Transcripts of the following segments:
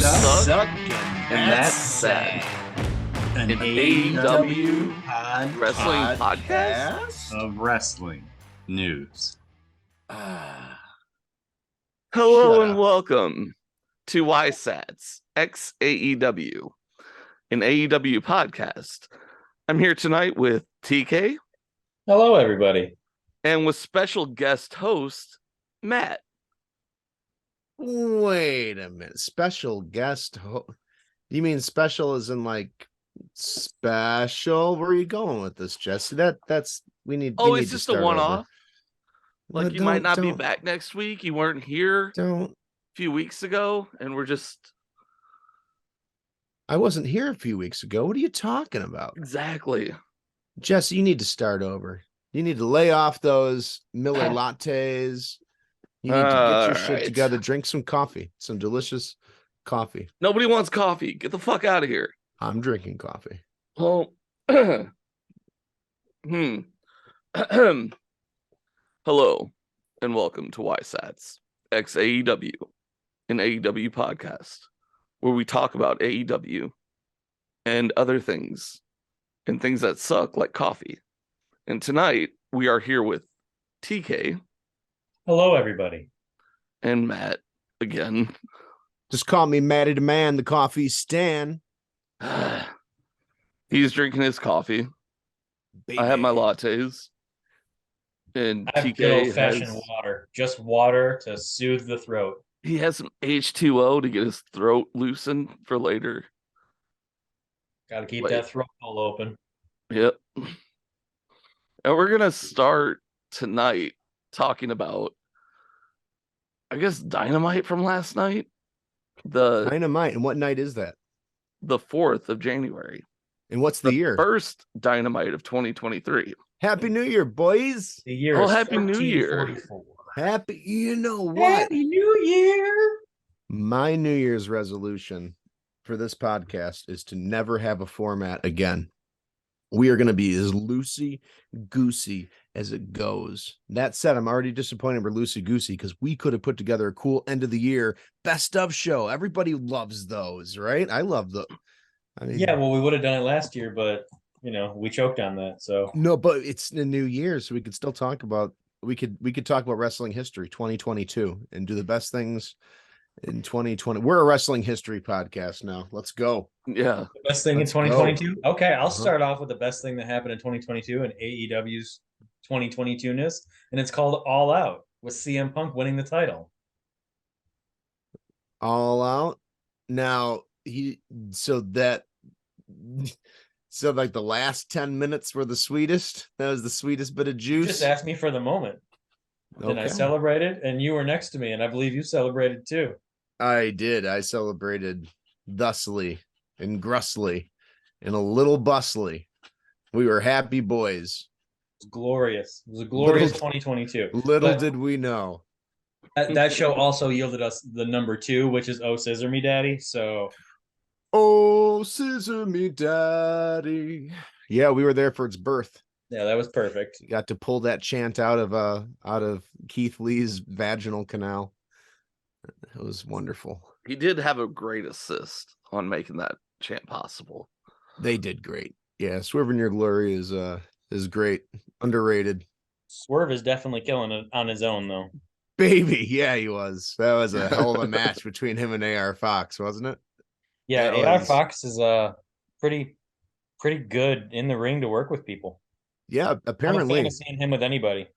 suck, and that's sad. An AEW wrestling podcast of wrestling news. Hello Shut and up. welcome to YSATS X AEW, an AEW podcast. I'm here tonight with TK Hello, everybody. and with special guest host Matt. Wait a minute. Special guest you mean special as in like special? Where are you going with this, Jesse? That's we need Oh, we it's need to just a start one-off. over. Like No, you might not be don't- back next week. You weren't here Don't a few weeks ago, and we're just I wasn't here a few weeks ago. What are you talking about? exactly. Jesse, you need to start over. You need to lay off those Miller lattes. You need to get your shit Alright. together, drink some coffee, some delicious coffee. Nobody wants coffee. Get the fuck out of here. I'm drinking coffee. Well, hello and welcome to YSATS X AEW, an AEW podcast where we talk about AEW and other things and things that suck like coffee. And tonight we are here with TK Hello, everybody. and Matt again. Just call me Matty the Man, the coffee stand. He's drinking his coffee. I have my lattes. And I have good TK old-fashioned has, water. Just water to soothe the throat. he has some H2O to get his throat loosened for later. Got to keep Wait. that throat hole open. Yep. And we're gonna start tonight talking about, I guess, Dynamite from last night, the Dynamite. And what night is that? 4th of January, And what's the the year? first Dynamite of 2023. Happy New Year, boys. The year Oh, is Happy New Year. 1444. Happy, you know what? Happy New Year! My New Year's resolution for this podcast is to never have a format again. We are going to be as loosey-goosey as it goes. That said, I'm already disappointed we're loosey-goosey because we could have put together a cool end of the year best of show. Everybody loves those, right? I love the. I mean, Yeah, well, we would have done it last year, but, we choked on that, so. no, but it's the new year, so we could still talk about. We could talk about wrestling history 2022 and do the best things in 2020. We're a wrestling history podcast now. Let's go. Yeah. The best thing Let's in 2022? Okay, I'll Uh-huh. start off with the best thing that happened in 2022 in AEW's 2022-ness, and it's called All Out, with CM Punk winning the title. All out. Now so like the last 10 minutes were the sweetest. That was the sweetest bit of You juice. just asked me for the moment. And I Okay. celebrated, and you were next to me, and I believe you celebrated too. I did. I celebrated thusly and grussly and a little bustly. We were happy boys. It was glorious. It was a glorious Little- 2022. Little But did we know. that show also yielded us the number 2, which is Oh Scissor Me Daddy. So Oh, scissor me daddy. Yeah, we were there for its birth. yeah, that was perfect. Got to pull that chant out of Keith Lee's vaginal canal. It was wonderful. He did have a great assist on making that chant possible. They did great. Yeah, Swerve in Your Glory is great. Underrated. Swerve is definitely killing it on his own, though. Baby, yeah, he was. That was a hell of a match between him and AR Fox, wasn't it? Yeah, That AR was- Fox is pretty good in the ring to work with people. Yeah, I'm a fan apparently. of seeing him with anybody.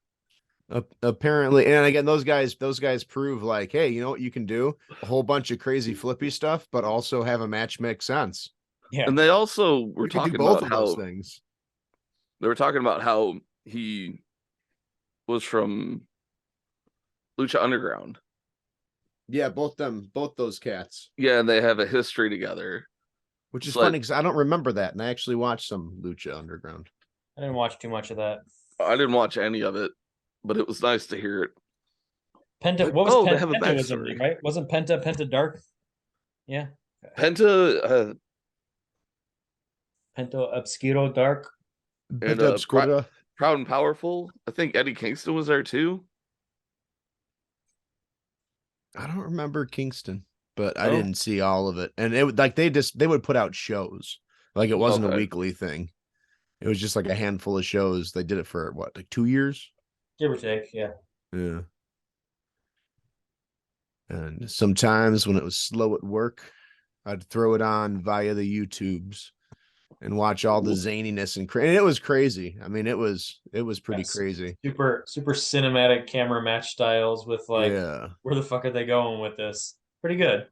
Apparently, and again, those guys prove like, hey, you know what you can do? A whole bunch of crazy flippy stuff, but also have a match make sense. Yeah, And they also were You can talking do both about of those how things. they were talking about how he was from Lucha Underground. Yeah, both those cats. Yeah, and they have a history together. Which is It's like- funny because I don't remember that, and I actually watched some Lucha Underground. I didn't watch too much of that. I didn't watch any of it, but it was nice to hear it. Penta, what was Oh, they Penta? have a Penta was in backstory. there, right? Wasn't Penta Dark? Yeah, Penta Penta Obscuro Dark. And, Penta Obscura. Proud and Powerful. I think Eddie Kingston was there too. I don't remember Kingston. but I Oh. didn't see all of it. And it would like they would put out shows. Like it wasn't a Okay. weekly thing. It was just like a handful of shows. They did it for what, like 2 years? Give or take, yeah. Yeah. And sometimes when it was slow at work, I'd throw it on via the YouTubes and watch all the zaniness and it was crazy. I mean, it was pretty Yes. crazy. Super cinematic camera match styles with like, Yeah. where the fuck are they going with this? Pretty good.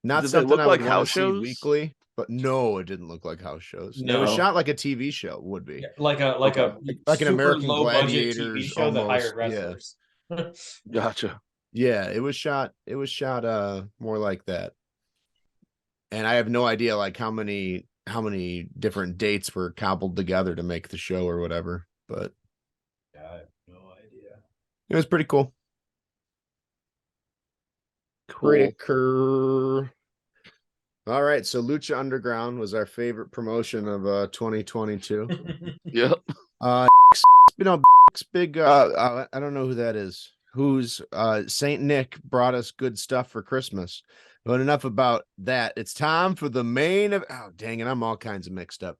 Not Did they something look I would like want house to see shows? weekly, but no, it didn't look like house shows. It No. was shot like a TV show would be. Yeah, like a Okay. Like an super American low budget TV Gladiators show that almost. hired wrestlers. Gotcha. Yeah, it was shot more like that. And I have no idea like how many different dates were cobbled together to make the show or whatever, but Yeah, I have no idea. it was pretty cool. Cool. All right, so Lucha Underground was our favorite promotion of 2022. Yep. Big I don't know who that is. Who's Saint Nick brought us good stuff for Christmas. But enough about that. It's time for the main of dang it, I'm all kinds of mixed up.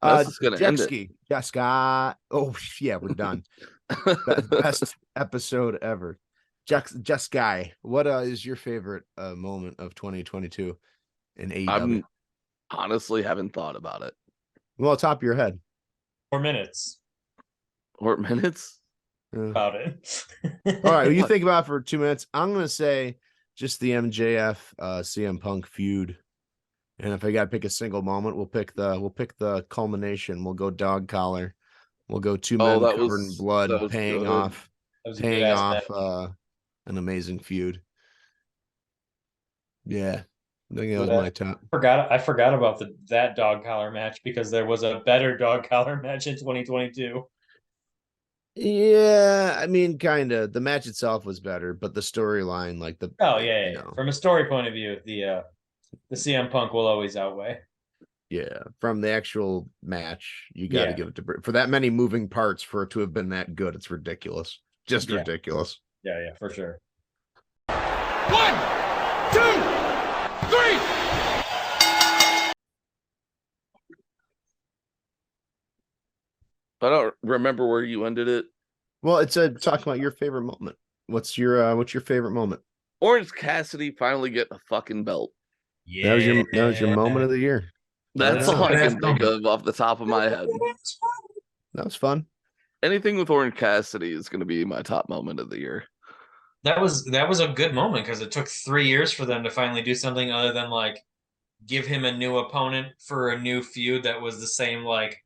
This is gonna end it. Jessica. Oh yeah, we're done. Best episode ever. Jessica, what is your favorite moment of 2022 in AEW? I'm honestly haven't thought about it. Well, top of your head. 4 minutes Or minutes? about it. All right, you think about it for 2 minutes. I'm gonna say just the MJF CM Punk feud. And if I gotta pick a single moment, we'll pick the culmination. We'll go dog collar. We'll go two men covered in blood, paying good. off That was a good ass match. an amazing feud. Yeah. I think that was Yeah. my top. I forgot about that dog collar match because there was a better dog collar match in 2022. Yeah, I mean, kind of. The match itself was better, but the storyline, like Oh yeah. From a story point of view, the CM Punk will always outweigh. Yeah, from the actual match, you got to give it to for that many moving parts for it to have been that good. It's ridiculous, just ridiculous. Yeah, for sure. 1, 2, 3. I don't remember where you ended it. Well, it's talking about your favorite moment. What's your favorite moment? Orange Cassidy finally getting a fucking belt. Yeah, That was your moment of the year. That's all I can think of off the top of my head. That was fun. Anything with Orange Cassidy is going to be my top moment of the year. That was a good moment because it took 3 years for them to finally do something other than like give him a new opponent for a new feud that was the same like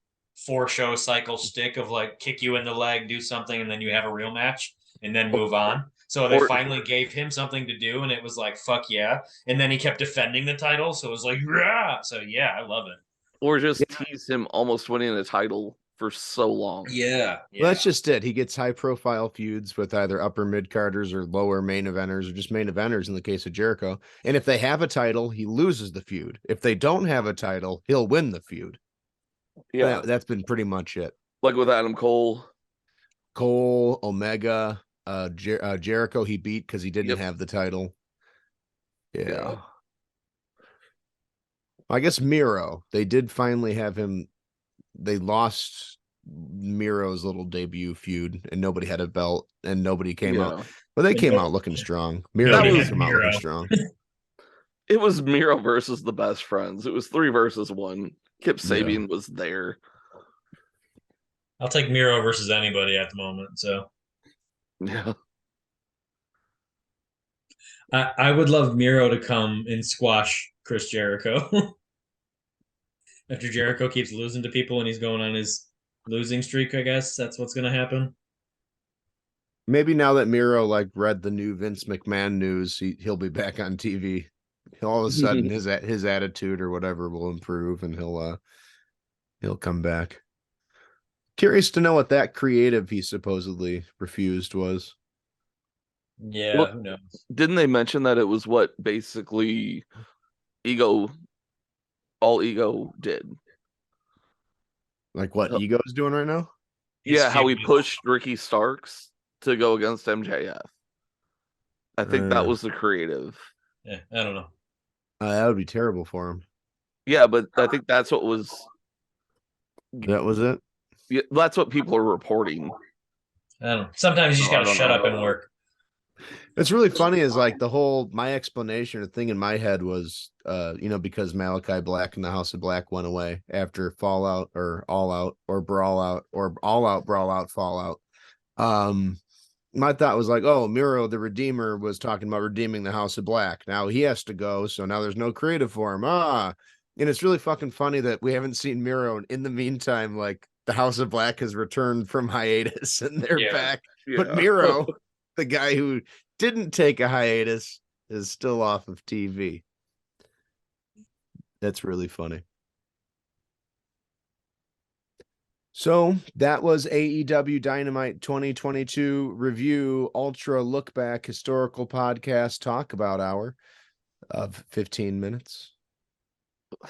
4-show cycle stick of like kick you in the leg, do something, and then you have a real match and then move on. So they finally gave him something to do, and it was like, fuck yeah. And then he kept defending the title, so it was like, yeah. So yeah, I love it. Or just tease him almost winning a title for so long. Yeah. Well, that's just it. He gets high profile feuds with either upper mid carders or lower main eventers or just main eventers in the case of Jericho. And if they have a title, he loses the feud. If they don't have a title, he'll win the feud. Yeah. That's been pretty much it. Like with Adam Cole. Omega, Jericho he beat because he didn't have the title. Yeah. I guess Miro, they did finally have him. They lost Miro's little debut feud and nobody had a belt and nobody came out. But they came out looking strong. Miro came out looking strong. It was Miro versus the Best Friends. It was 3 versus 1. Kip Sabian was there. I'll take Miro versus anybody at the moment. So yeah, I would love Miro to come and squash Chris Jericho. After Jericho keeps losing to people and he's going on his losing streak, I guess that's what's going to happen. Maybe now that Miro like read the new Vince McMahon news, he'll be back on TV. All of a sudden, his attitude or whatever will improve, and he'll come back. Curious to know what that creative he supposedly refused was. Yeah, well, who knows? Didn't they mention that it was what basically all Ego did? Like what Ego's doing right now? How he pushed Ricky Starks to go against MJF. I think that was the creative. Yeah, I don't know. That would be terrible for him. Yeah, but I think that's what was. That was it. Yeah, that's what people are reporting. I don't know. Sometimes you just Oh, I gotta don't shut know. up and work. It's really funny is like my explanation or thing in my head was because Malachi Black and the House of Black went away after Fallout or All Out or Brawl Out or All Out Brawl Out Fallout. My thought was like, oh, Miro the Redeemer was talking about redeeming the House of Black. Now he has to go, so now there's no creative for him. And it's really fucking funny that we haven't seen Miro, and in the meantime, like the House of Black has returned from hiatus and they're back. But Miro, the guy who didn't take a hiatus, is still off of TV. That's really funny. So that was AEW Dynamite 2022 review, ultra look back historical podcast talk about hour of 15 minutes.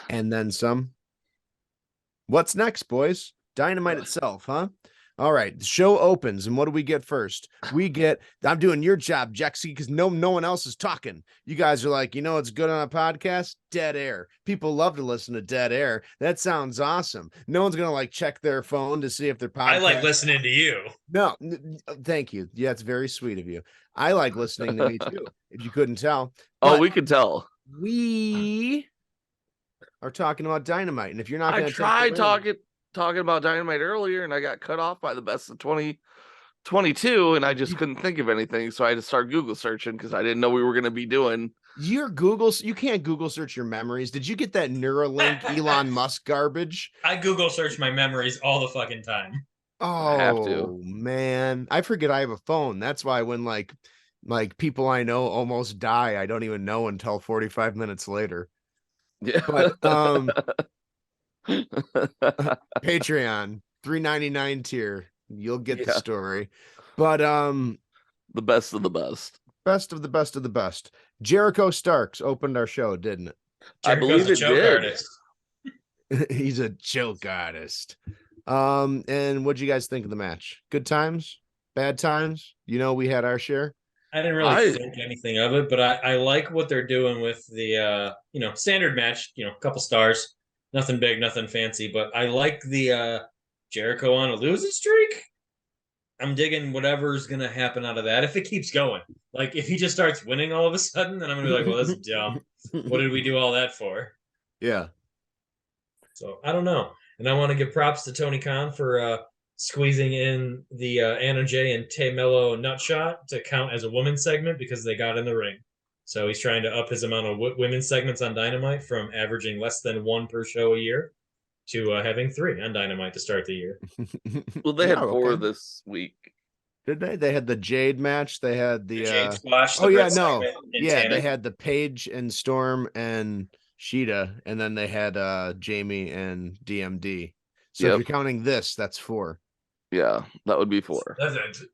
And then some. What's next, boys? Dynamite itself, huh? All right, the show opens, and what do we get first? I'm doing your job, Jexy, because no one else is talking. You guys are like, it's good on a podcast? Dead air. People love to listen to dead air. That sounds awesome. No one's going to check their phone to see if their podcast... I like listening to you. No, thank you. Yeah, it's very sweet of you. I like listening to me too, if you couldn't tell. But we could tell. We are talking about Dynamite, and if you're not going to... I tried talking about Dynamite earlier, and I got cut off by the best of 2022, and I just couldn't think of anything, so I had to start Google searching because I didn't know we were going to be doing. You can't Google search your memories. Did you get that Neuralink Elon Musk garbage? I Google search my memories all the fucking time. Oh, I have to. Man, I forget I have a phone. That's why when like people I know almost die, I don't even know until 45 minutes later. Yeah, but Patreon $3.99 tier, you'll get the story. But the best of the best of the best of the best. Jericho Starks opened our show, didn't it? I believe it did. Artist. He's a joke artist. And what'd you guys think of the match? Good times, bad times? We had our share. I didn't really think anything of it, but I like what they're doing with the standard match, couple stars. Nothing big, nothing fancy, but I like the Jericho on a losing streak. I'm digging whatever's going to happen out of that if it keeps going. Like, if he just starts winning all of a sudden, then I'm going to be like, well, that's dumb. What did we do all that for? Yeah. So, I don't know. And I want to give props to Tony Khan for squeezing in the Anna Jay and Tay Mello nutshot to count as a women's segment because they got in the ring. So he's trying to up his amount of women's segments on Dynamite from averaging less than one per show a year to having 3 on Dynamite to start the year. Well, they had 4 this week. Did they? They had the Jade match. They had the Jade Squash. They had the Paige and Storm and Sheeta, and then they had Jamie and DMD. So if you're counting this, that's 4. Yeah, that would be 4.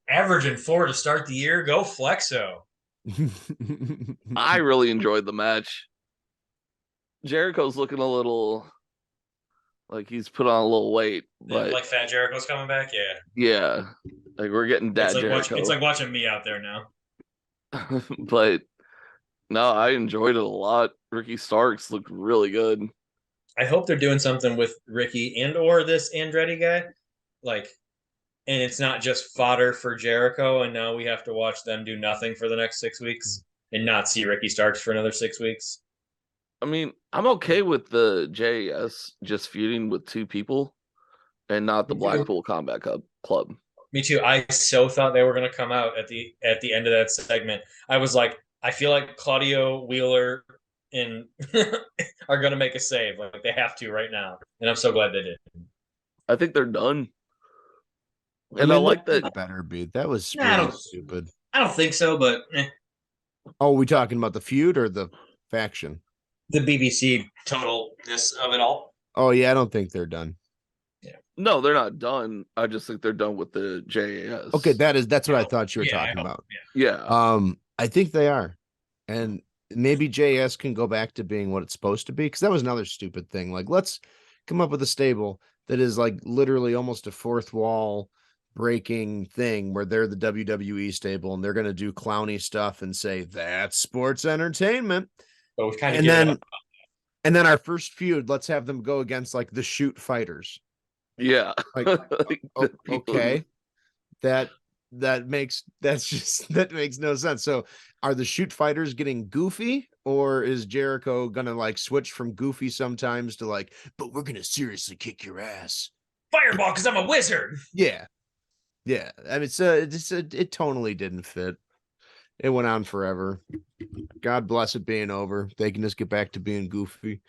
Averaging 4 to start the year. Go Flexo. I really enjoyed the match. Jericho's looking a little like he's put on a little weight, but like Fat Jericho's coming back. Yeah, like we're getting Dad Jericho. It's like watching me out there now. But no, I enjoyed it a lot. Ricky Starks looked really good. I hope they're doing something with Ricky and or this Andretti guy, and it's not just fodder for Jericho, and now we have to watch them do nothing for the next 6 weeks and not see Ricky Starks for another 6 weeks. I mean, I'm okay with the JAS just feuding with 2 people and not the Blackpool Combat Club. Me too. I so thought they were going to come out at the end of that segment. I was like, I feel like Claudio Wheeler and are going to make a save. Like they have to right now. And I'm so glad they did. I think they're done. And I like that. Better be. That was really stupid. I don't think so, but Oh, we talking about the feud or the faction? The BBC totalness of it all. Oh yeah, I don't think they're done. Yeah. No, they're not done. I just think they're done with the JAS. Okay, that's what I thought you were talking about. Yeah. I think they are. And maybe JS can go back to being what it's supposed to be, because that was another stupid thing. Like, let's come up with a stable that is like literally almost a fourth wall breaking thing where they're the WWE stable and they're going to do clowny stuff and say that's sports entertainment. But we've kind of And given then up. and then our first feud, let's have them go against like the Shoot Fighters. Yeah. Like, okay. That makes no sense. So are the Shoot Fighters getting goofy, or is Jericho gonna like switch from goofy sometimes to like, but we're gonna seriously kick your ass? Fireball, because I'm a wizard. Yeah. Yeah. I mean, it tonally didn't fit. It went on forever. God bless it being over. They can just get back to being goofy.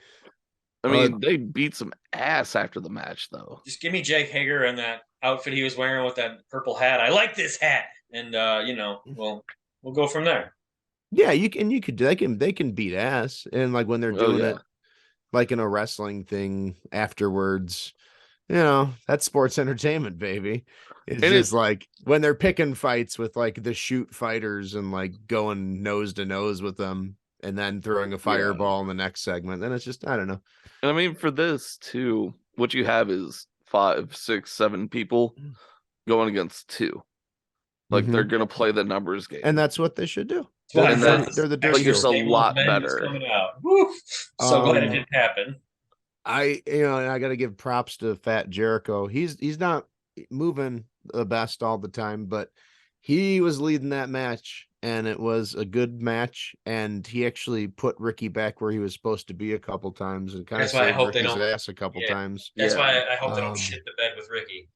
I mean, they beat some ass after the match, though. Just give me Jake Hager and that outfit he was wearing with that purple hat. I like this hat, and we'll go from there. Yeah, you could they can beat ass, and like when they're doing it like in a wrestling thing afterwards, that's sports entertainment, baby. It's like when they're picking fights with like the Shoot Fighters and like going nose to nose with them and then throwing a fireball in the next segment. Then it's just, I don't know. And I mean, for this too, what you have is 5, 6, 7 people going against 2. Like they're gonna play the numbers game, and that's what they should do. They're the dirty just a lot better. Coming out. Woo! So glad it didn't happen. I got to give props to Fat Jericho. He's not moving the best all the time, but he was leading that match, and it was a good match. And he actually put Ricky back where he was supposed to be a couple times, and kind of saved Ricky's ass a couple times. That's why I hope they don't shit the bed with Ricky.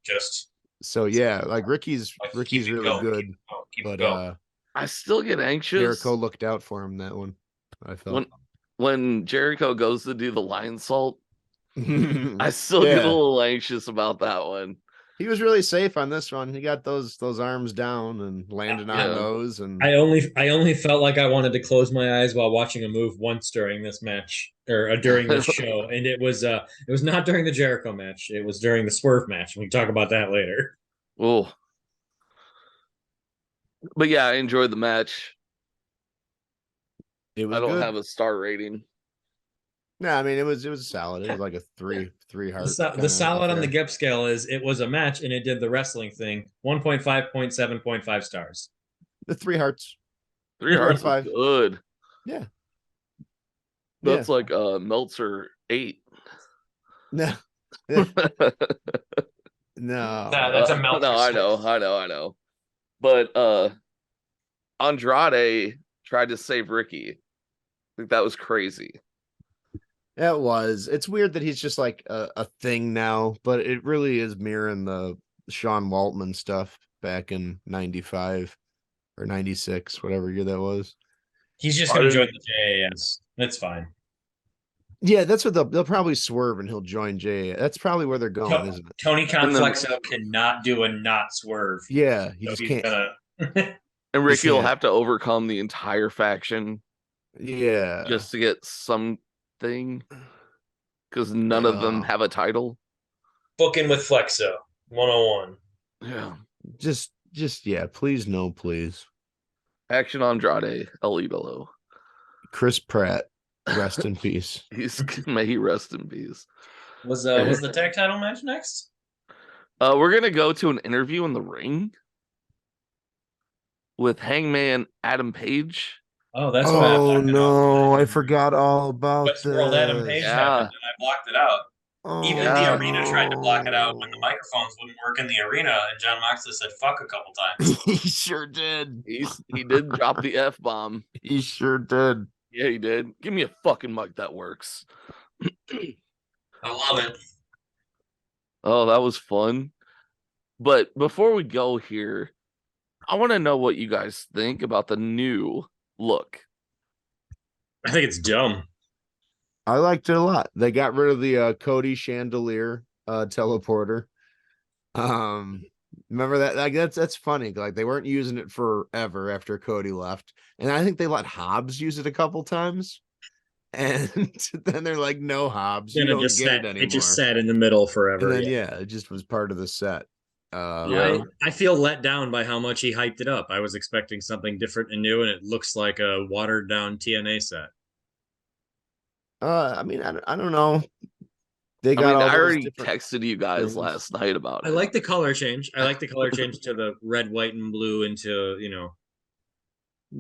So yeah, like Ricky's really good, but I still get anxious. Jericho looked out for him that one. I felt when Jericho goes to do the lion salt, I still get a little anxious about that one. He was really safe on this one. He got those arms down and landed on those. And I only felt like I wanted to close my eyes while watching a move once during this match or during this show, and it was not during the Jericho match. It was during the Swerve match. We can talk about that later. Oh, but yeah, I enjoyed the match. I don't have a star rating. No, I mean it was solid. It was like a three heart. The solid on the GEP scale is it was a match and it did the wrestling thing. 1.5, 0.7.5 stars. The 3 hearts. 3 hearts, 5. Good. Yeah. That's like Meltzer 8. No. No, No. that's a Meltzer. No, I know. But Andrade tried to save Ricky. I think that was crazy. It was. It's weird that he's just like a thing now, but it really is mirroring the Sean Waltman stuff back in 95 or 96, whatever year that was. He's just going to join the JAS. That's fine. Yeah, that's what they'll probably swerve and he'll join JAS. That's probably where they're going, isn't it? Tony Khan Flexo cannot do a not swerve. Yeah, he just can't. And Ricky will have to overcome the entire faction. Yeah. Just to get something, because none of them have a title. Booking with Flexo 101. Yeah. Just yeah, please no, please. Action Andrade, El Idolo. Chris Pratt, rest in peace. May he rest in peace. Was the tag title match next? We're gonna go to an interview in the ring with Hangman Adam Page. Oh, that's oh no! I forgot all about Westworld Adam Page happened, and I blocked it out. Even the arena tried to block it out when the microphones wouldn't work in the arena, and John Moxley said "fuck" a couple times. He sure did. He did drop the F-bomb. He sure did. Yeah, he did. Give me a fucking mic that works. I love it. Oh, that was fun. But before we go here, I want to know what you guys think about the new look. I think it's dumb. I liked it a lot. They got rid of the Cody chandelier teleporter. Remember that? Like that's funny. Like they weren't using it forever after Cody left, and I think they let Hobbs use it a couple times. And then they're like, "No, Hobbs, you don't get it anymore." It just sat in the middle forever. And then it just was part of the set. I feel let down by how much he hyped it up. I was expecting something different and new, and it looks like a watered down TNA set. I mean, I don't know. I already texted you guys last night about it. I like the color change. I like the color change to the red, white, and blue into,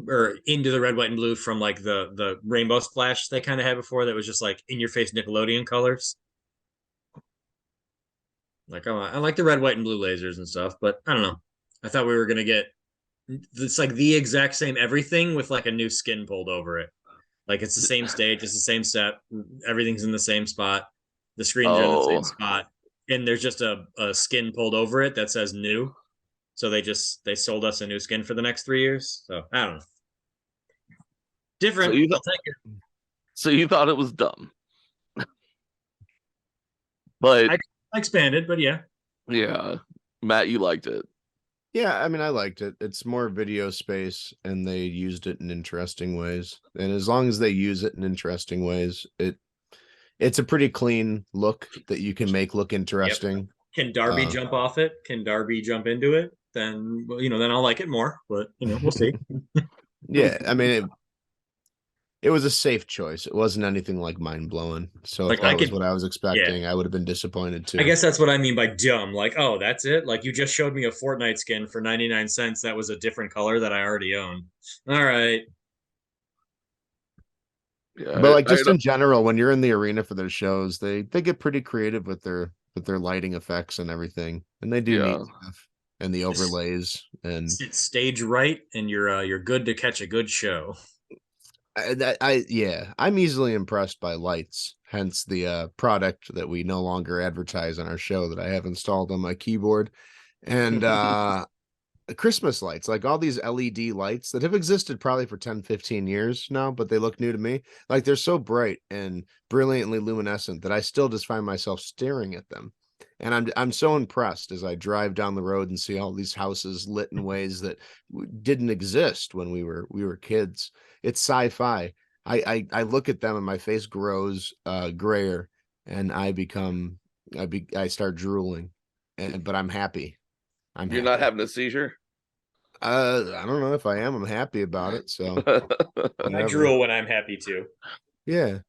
or into the red, white, and blue from like the rainbow splash they kind of had before that was just like in your face Nickelodeon colors. Like I like the red, white, and blue lasers and stuff, but I don't know. I thought we were gonna get it's like the exact same everything with like a new skin pulled over it. Like it's the same stage, it's the same set, everything's in the same spot, the screens are in the same spot, and there's just a skin pulled over it that says new. So they sold us a new skin for the next 3 years. So I don't know. Different. I'll take it. So you thought it was dumb. But I expanded, but yeah. Yeah. Matt, you liked it. Yeah, I mean, I liked it. It's more video space, and they used it in interesting ways. And as long as they use it in interesting ways, it's a pretty clean look that you can make look interesting. Yep. Can Darby jump off it? Can Darby jump into it? Then then I'll like it more. But we'll see. Yeah, I mean, it was a safe choice. It wasn't anything like mind blowing. So Like, if that was what I was expecting, I would have been disappointed too. I guess that's what I mean by dumb. Like, oh, that's it. Like you just showed me a Fortnite skin for 99 cents. That was a different color that I already own. All right. Yeah, but like just in general, when you're in the arena for their shows, they get pretty creative with their lighting effects and everything, and they do neat stuff and the overlays and stage right, and you're good to catch a good show. I'm easily impressed by lights, hence the product that we no longer advertise on our show that I have installed on my keyboard, and Christmas lights, like all these LED lights that have existed probably for 10-15 years now, but they look new to me. Like they're so bright and brilliantly luminescent that I still just find myself staring at them. And I'm so impressed as I drive down the road and see all these houses lit in ways that didn't exist when we were kids. It's sci-fi. I look at them and my face grows grayer, and I start drooling, but I'm happy. You're not having a seizure? I don't know if I am. I'm happy about it. So I drool when I'm happy too. Yeah.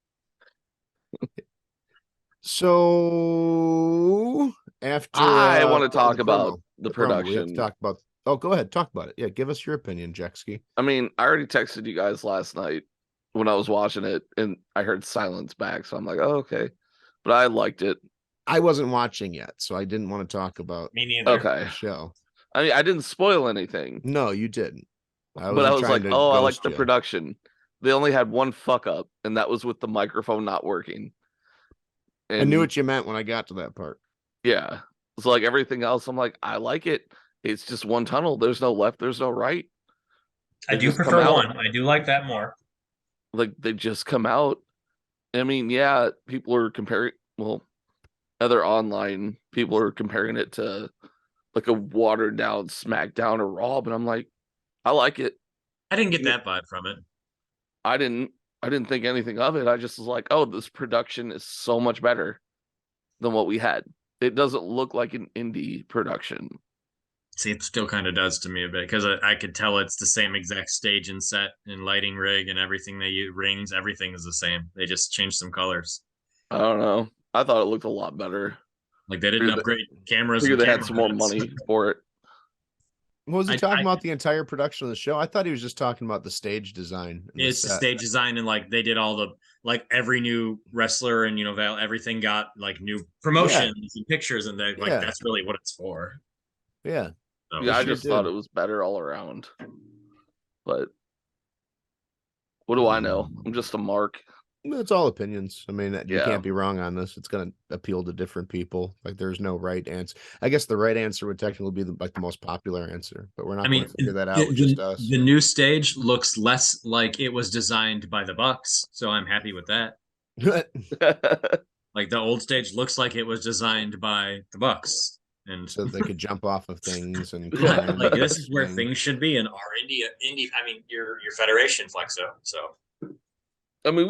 So after I want to talk about the production. We have to talk about. Oh, go ahead, talk about it. Yeah, give us your opinion, Jexky. I mean, I already texted you guys last night when I was watching it, and I heard silence back, so I'm like, oh, okay. But I liked it. I wasn't watching yet, so I didn't want to talk about. Me neither. Okay. The show. I mean, I didn't spoil anything. No, you didn't. But I was like, oh, I like the production. They only had one fuck up, and that was with the microphone not working. And I knew what you meant when I got to that part. Yeah. So like everything else, I'm like, I like it. It's just one tunnel. There's no left. There's no right. I do prefer one. I do like that more. Like they just come out. I mean, yeah, people are comparing. Well, other online people are comparing it to like a watered down SmackDown or Raw, but I'm like, I like it. I didn't get that vibe from it. I didn't think anything of it. I just was like, oh, this production is so much better than what we had. It doesn't look like an indie production. See, it still kind of does to me a bit because I could tell it's the same exact stage and set and lighting rig and everything they use, rings, everything is the same. They just changed some colors. I don't know. I thought it looked a lot better. Like they didn't upgrade cameras. They had some more money for it. Was he talking about the entire production of the show? I thought he was just talking about the stage design. It's the stage design, and like they did all the every new wrestler and everything got like new promotions and pictures, and that's really what it's for. Yeah. So, yeah, I just thought it was better all around. But what do I know? I'm just a mark. It's all opinions. I mean, you can't be wrong on this. It's going to appeal to different people. Like, there's no right answer. I guess the right answer would technically be the most popular answer, but we're not going to figure that out with just us. The new stage looks less like it was designed by the Bucks, so I'm happy with that. Like the old stage looks like it was designed by the Bucks, and so they could jump off of things and like this is where things should be in our indie. I mean, your Federation Flexo. So. I mean,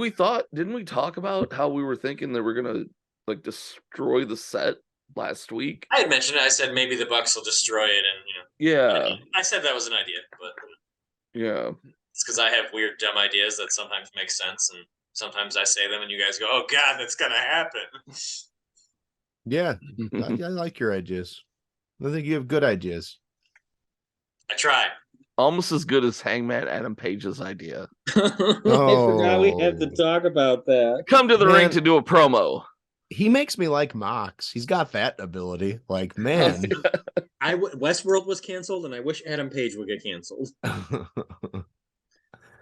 didn't we talk about how we were thinking that we're gonna like destroy the set last week? I had mentioned it. I said maybe the Bucks will destroy it, and yeah, I said that was an idea, but yeah, it's because I have weird, dumb ideas that sometimes make sense, and sometimes I say them, and you guys go, "Oh God, that's gonna happen." Yeah, I like your ideas. I think you have good ideas. I try. Almost as good as Hangman Adam Page's idea. I forgot we have to talk about that. Come to the ring Man. to do a promo. He makes me like Mox. He's got that ability. Like, man. Westworld was canceled, and I wish Adam Page would get canceled.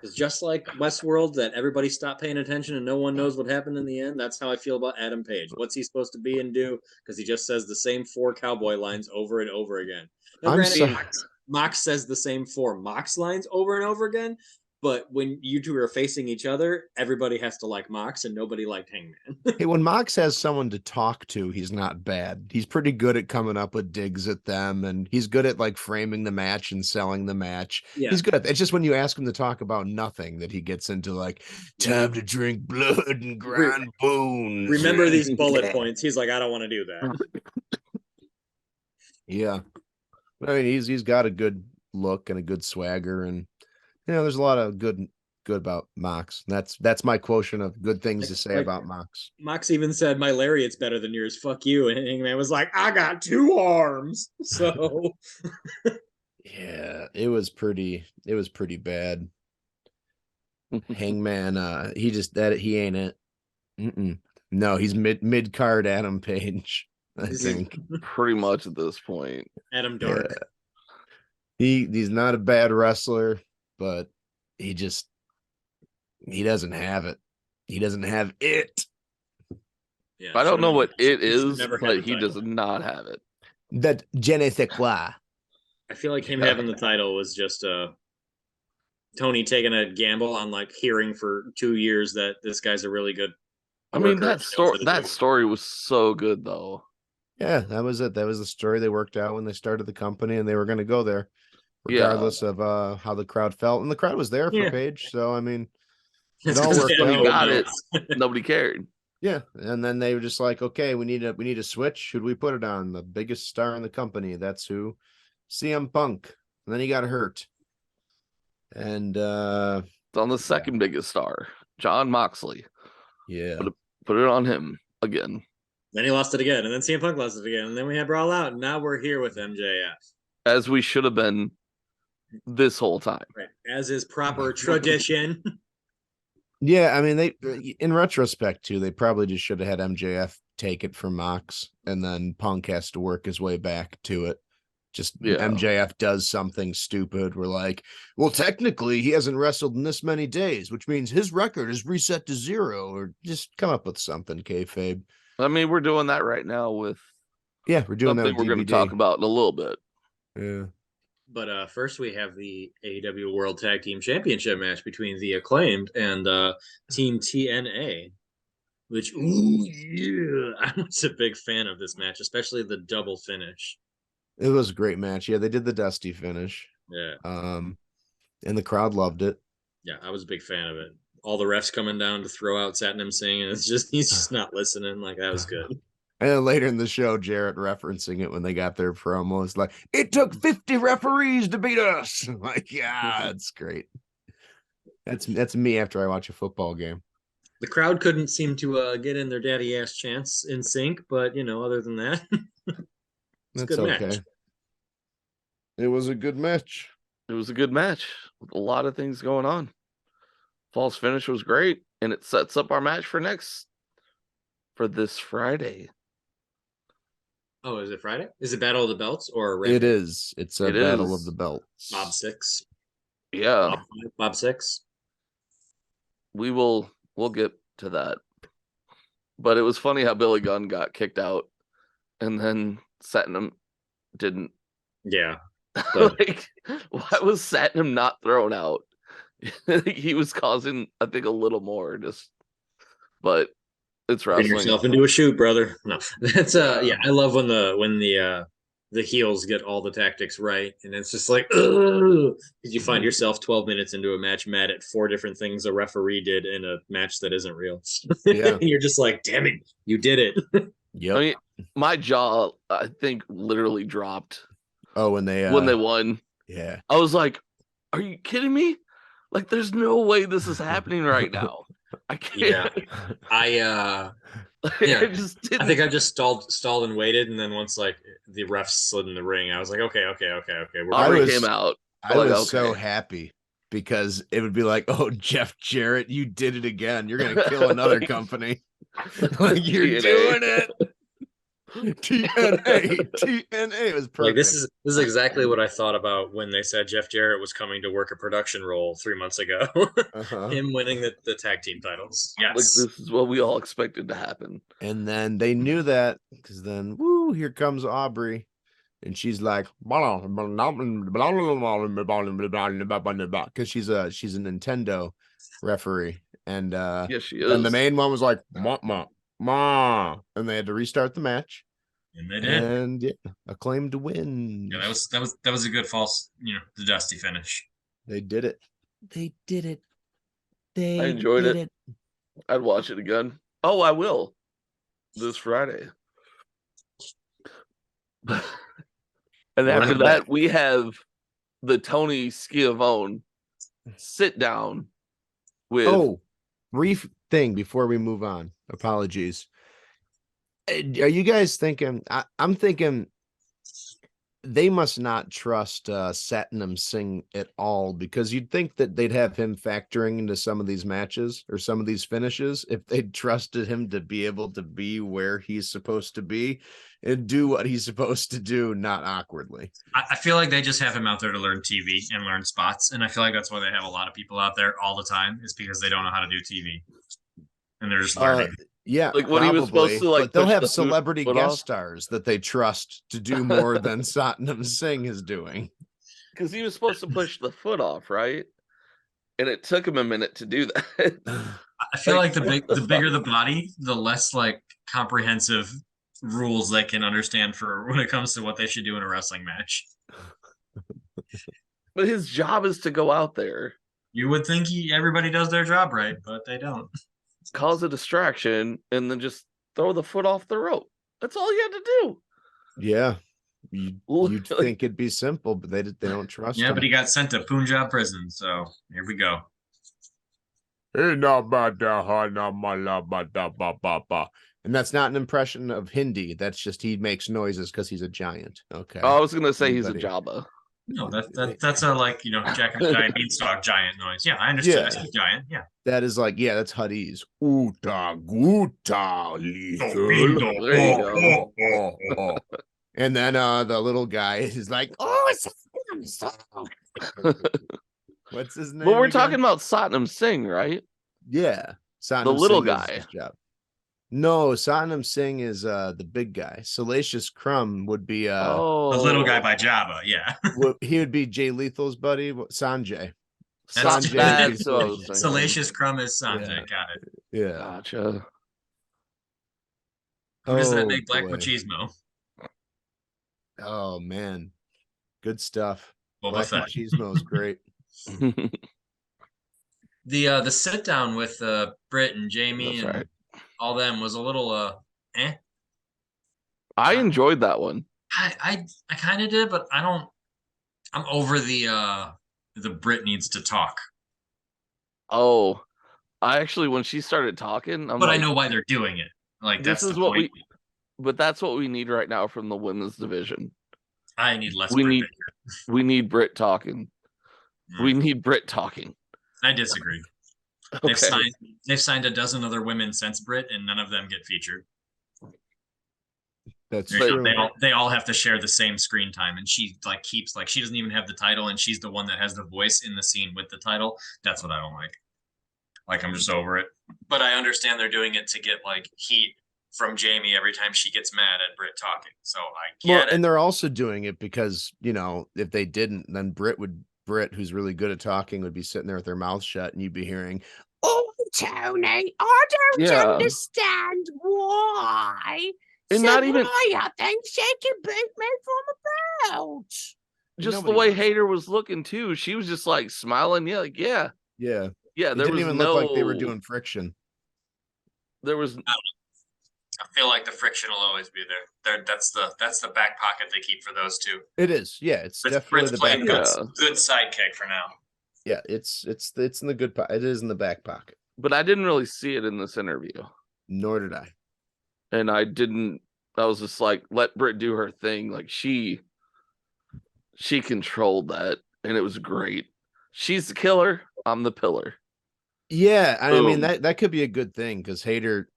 It's just like Westworld that everybody stopped paying attention and no one knows what happened in the end. That's how I feel about Adam Page. What's he supposed to be and do? Because he just says the same 4 cowboy lines over and over again. Now, granted, Mox says the same 4 Mox lines over and over again, but when you two are facing each other, everybody has to like Mox, and nobody liked Hangman. Hey, when Mox has someone to talk to, he's not bad. He's pretty good at coming up with digs at them, and he's good at like framing the match and selling the match. Yeah. He's good at that. It's just when you ask him to talk about nothing that he gets into like time to drink blood and grind bones. Remember these bullet points. He's like, I don't want to do that. Yeah. I mean, he's got a good look and a good swagger, and there's a lot of good about Mox. That's my quotient of good things to say about Mox. Mox even said, "My lariat's better than yours. Fuck you." And Hangman was like, "I got 2 arms." So yeah, it was pretty bad. Hangman, he ain't it. No, he's mid card Adam Page. I think pretty much at this point. Adam Dark. Yeah. He's not a bad wrestler, but he doesn't have it. He doesn't have it. Yeah, I don't know what it is, but he title. does not have it. That je ne sais quoi. I feel like him having the title was just Tony taking a gamble on like hearing for 2 years that this guy's a really good. I mean, that story was so good though. Yeah, that was it. That was the story they worked out when they started the company, and they were going to go there, regardless of how the crowd felt. And the crowd was there for Page, so I mean, it all worked out. Got it. Nobody cared. Yeah, and then they were just like, okay, we need a switch. Should we put it on the biggest star in the company? That's who, CM Punk. And then he got hurt, and it's on the second biggest star, John Moxley. Yeah, put it on him again. Then he lost it again, and then CM Punk lost it again, and then we had Brawl Out, and now we're here with MJF. As we should have been this whole time. Right. As is proper tradition. Yeah, I mean, they in retrospect too, they probably just should have had MJF take it from Mox, and then Punk has to work his way back to it. Just MJF does something stupid. We're like, well, technically he hasn't wrestled in this many days, which means his record is reset to 0, or just come up with something, kayfabe. I mean, we're doing that right now with we're doing that. We're going to talk about in a little bit. Yeah. But first we have the AEW World Tag Team Championship match between the Acclaimed and Team TNA, which, I was a big fan of this match, especially the double finish. It was a great match. Yeah, they did the Dusty finish. Yeah. And the crowd loved it. Yeah, I was a big fan of it. All the refs coming down to throw out Satnam Singh, and he's just not listening. Like, that was good. And then later in the show, Jarrett referencing it when they got their promos, like, it took 50 referees to beat us. I'm like, yeah, that's great. That's me after I watch a football game. The crowd couldn't seem to get in their daddy ass chants in sync, but other than that, that's okay. Match. It was a good match. It was a good match with a lot of things going on. False finish was great, and it sets up our match for this Friday. Oh, is it Friday? Is it Battle of the Belts or It is. It's a Battle of the Belts. Bob 6. Yeah. Bob 6. We'll get to that. But it was funny how Billy Gunn got kicked out and then Satnam didn't. Yeah. Like, why was Satnam not thrown out? He was causing, I think, a little more but it's wrestling. Bring yourself into a shoot, brother. No, that's I love when the heels get all the tactics right, and it's just like, because you find yourself 12 minutes into a match mad at 4 different things a referee did in a match that isn't real. Yeah. And you're just like, damn it, you did it. Yep. I mean, my jaw, I think, literally dropped. Oh, when they won. Yeah. I was like, are you kidding me? Like, there's no way this is happening right now. I can't. Yeah. I think I just stalled and waited, and then once like the refs slid in the ring, I was like, okay. I came out. I Like, was so okay. happy because it would be like, oh, Jeff Jarrett, you did it again. You're gonna kill another company. Like you're TNA. doing it. TNA. TNA was perfect. Like this is exactly what I thought about when they said Jeff Jarrett was coming to work a production role 3 months ago. Him winning the tag team titles. Like, Yes. this is what we all expected to happen. And then they knew that because then, woo, here comes Aubrey. And she's like, because she's a Nintendo referee. And Yes, she and the is. main one was like, ma. And they had to restart the match. And they did. And yeah, acclaimed win. Yeah, that was a good false, the dusty finish. They did it. They did it. They I enjoyed did it. I'd watch it again. Oh, I will. This Friday. And after that, we have the Tony Schiavone sit down with. Oh, brief thing before we move on. Apologies. Are you guys thinking? I'm thinking they must not trust Satnam Singh at all, because you'd think that they'd have him factoring into some of these matches or some of these finishes if they trusted him to be able to be where he's supposed to be and do what he's supposed to do, not awkwardly. I feel like they just have him out there to learn TV and learn spots. And I feel like that's why they have a lot of people out there all the time, is because they don't know how to do TV. And they're just learning. Yeah, like when he was supposed to, like, but they'll push have the celebrity foot guest off. stars that they trust to do more than Satnam Singh is doing. Because he was supposed to push the foot off, right? And it took him a minute to do that. I feel like the bigger the body, the less like comprehensive rules they can understand for when it comes to what they should do in a wrestling match. But his job is to go out there, You would think everybody does their job right, but they don't. cause a distraction, and then just throw the foot off the rope. That's all you had to do. Yeah, you'd think it'd be simple, but they don't trust him. Yeah, but he got sent to Punjab prison, so here we go. And that's not an impression of Hindi. That's just he makes noises because he's a giant. Okay. Oh, I was gonna say he's a Anybody- Jabba. No, that's a Jack and the Giant Beanstalk giant noise. Yeah, I understood. Yeah. I said giant. Yeah. That is like, yeah, that's Huddies. Uta guta lethal. There you go. And then the little guy is like, oh, what's his name? But we're again? talking about Satnam Singh, right? Yeah, Satnam The little Singh is guy. his job. No, Satnam Singh is the big guy. Salacious Crumb would be The little guy by Jabba. Yeah. he would be Jay Lethal's buddy, Sanjay. That's Sanjay that's is what I was Salacious. thinking. Salacious Crumb is Sanjay. Yeah. Got it. Yeah. Gotcha. Who does that Oh, make Black boy. Machismo? Oh man, good stuff. Boba Black Fett. Machismo is great. The sit down with Britt and Jamie That's and right. all them was a little eh. I enjoyed that one. I kind of did, but I'm over the Brit needs to talk. Oh, I actually, when she started talking, But I know why they're doing it. Like This that's is the what point. but that's what we need right now from the women's division. I need less. We Brit need- Baker. We need Britt talking. We need Britt talking. I disagree. Okay. They've signed a dozen other women since Brit, and none of them get featured. That's They true. they all have to share the same screen time, and she keeps she doesn't even have the title, and she's the one that has the voice in the scene with the title. That's what I don't like. Like, I'm just over it. But I understand they're doing it to get heat from Jamie every time she gets mad at Britt talking. So I get it. And they're also doing it because, if they didn't, then Britt, who's really good at talking, would be sitting there with their mouth shut, and you'd be hearing, "Oh, Tony, I don't Yeah. understand why." And not even I think she can beat me from a belt. just the Nobody way wants Hater was looking too. She was just like smiling. Yeah, like, yeah. Yeah, Yeah, it there didn't was even no, look like they were doing friction. There was I feel like the friction will always be there. That's the back pocket they keep for those two. It is, yeah. It's Britt's definitely the playing back. Yeah. good sidekick for now. Yeah, it's in the good pocket. It is in the back pocket. but I didn't really see it in this interview. Nor did I. And I was just like, let Britt do her thing. Like she controlled that. and it was great. She's the killer. I'm the pillar. Yeah, I mean Boom. that could be a good thing because Hater,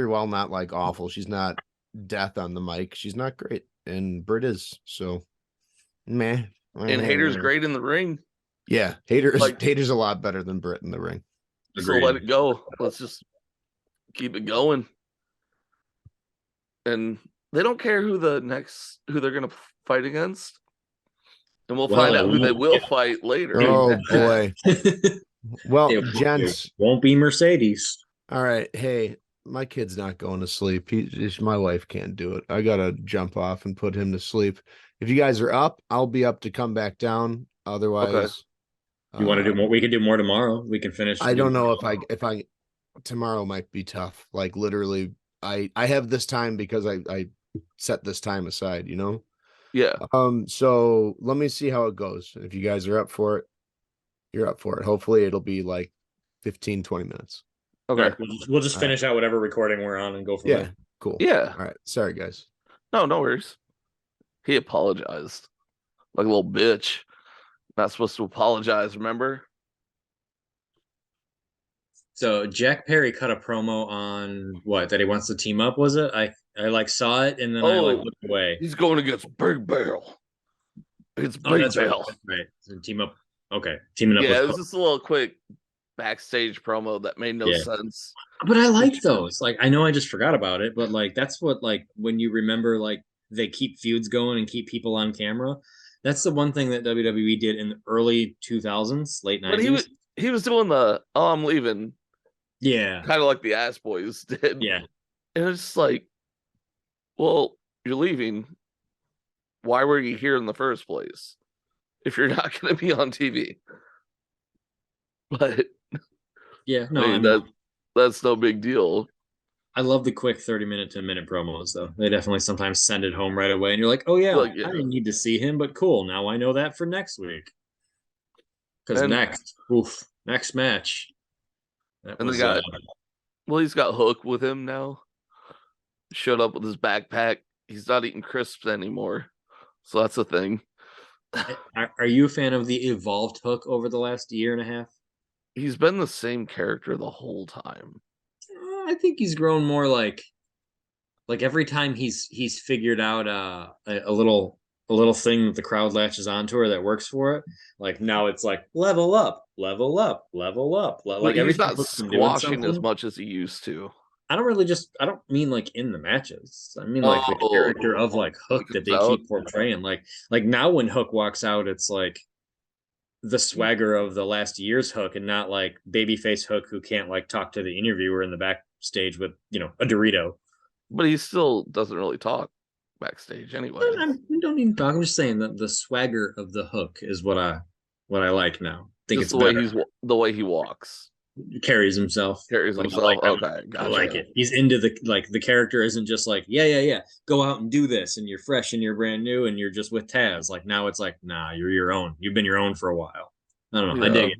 while not like awful, she's not death on the mic. She's not great, and Britt is. So, meh. And Hater's great in the ring. Yeah, Hater's a lot better than Britt in the ring. So let it go. Let's just keep it going. And they don't care who they're gonna fight against. And we'll find out who they will fight later. Oh boy. Well, gents, it won't be Mercedes. All right. Hey, my kid's not going to sleep. My wife can't do it. I gotta jump off and put him to sleep. If you guys are up, I'll be up to come back down. Otherwise, you want to do more? We can do more tomorrow. We can finish. I don't know if I tomorrow might be tough. Like literally, I have this time because I set this time aside. You know. Yeah. So let me see how it goes. If you guys are up for it, you're up for it. Hopefully, it'll be like 15, 20 minutes. Okay. Right, we'll just finish out whatever recording we're on and go from there. Cool. Yeah. All right. Sorry, guys. No worries. He apologized. Like a little bitch. Not supposed to apologize, remember? So Jack Perry cut a promo on what? That he wants to team up, was it? I like saw it and then I like looked away. He's going against Big Barrel. It's Big Barrel. Right. So team up. Okay. Teaming up. Yeah, it was just a little quick backstage promo that made no sense. But I like those. Like, I know I just forgot about it, but like that's what, like, when you remember, like, they keep feuds going and keep people on camera. That's the one thing that WWE did in the early 2000s, late 90s. But he was doing the I'm leaving. Yeah. Kind of like the Ass Boys did. Yeah. And it's just like, well, you're leaving. Why were you here in the first place if you're not going to be on TV? But yeah, no, I mean, that's no big deal. I love the quick 30-minute to a minute promos, though. They definitely sometimes send it home right away, and you're like, oh, yeah, I didn't need to see him, but cool. Now I know that for next week. Because next match. He's got Hook with him now. Showed up with his backpack. He's not eating crisps anymore. So that's a thing. Are you a fan of the evolved Hook over the last year and a half? He's been the same character the whole time. I think he's grown more like every time he's figured out a little thing that the crowd latches onto or that works for it. Like now it's like level up. Like he's not squashing as much as he used to. I don't mean like in the matches. I mean like the character of like Hook that they keep portraying. Like now when Hook walks out, it's like the swagger of the last year's Hook and not like babyface Hook who can't like talk to the interviewer in the backstage with, a Dorito. But he still doesn't really talk backstage anyway. I don't even talk. I'm just saying that the swagger of the Hook is what I like now. I think just it's the way he walks. Carries himself. Okay, gotcha. I like it. He's into the character isn't just like, yeah, go out and do this and you're fresh and you're brand new and you're just with Taz. Like now it's like, nah, you're your own. You've been your own for a while. I don't know. Yeah. I dig it.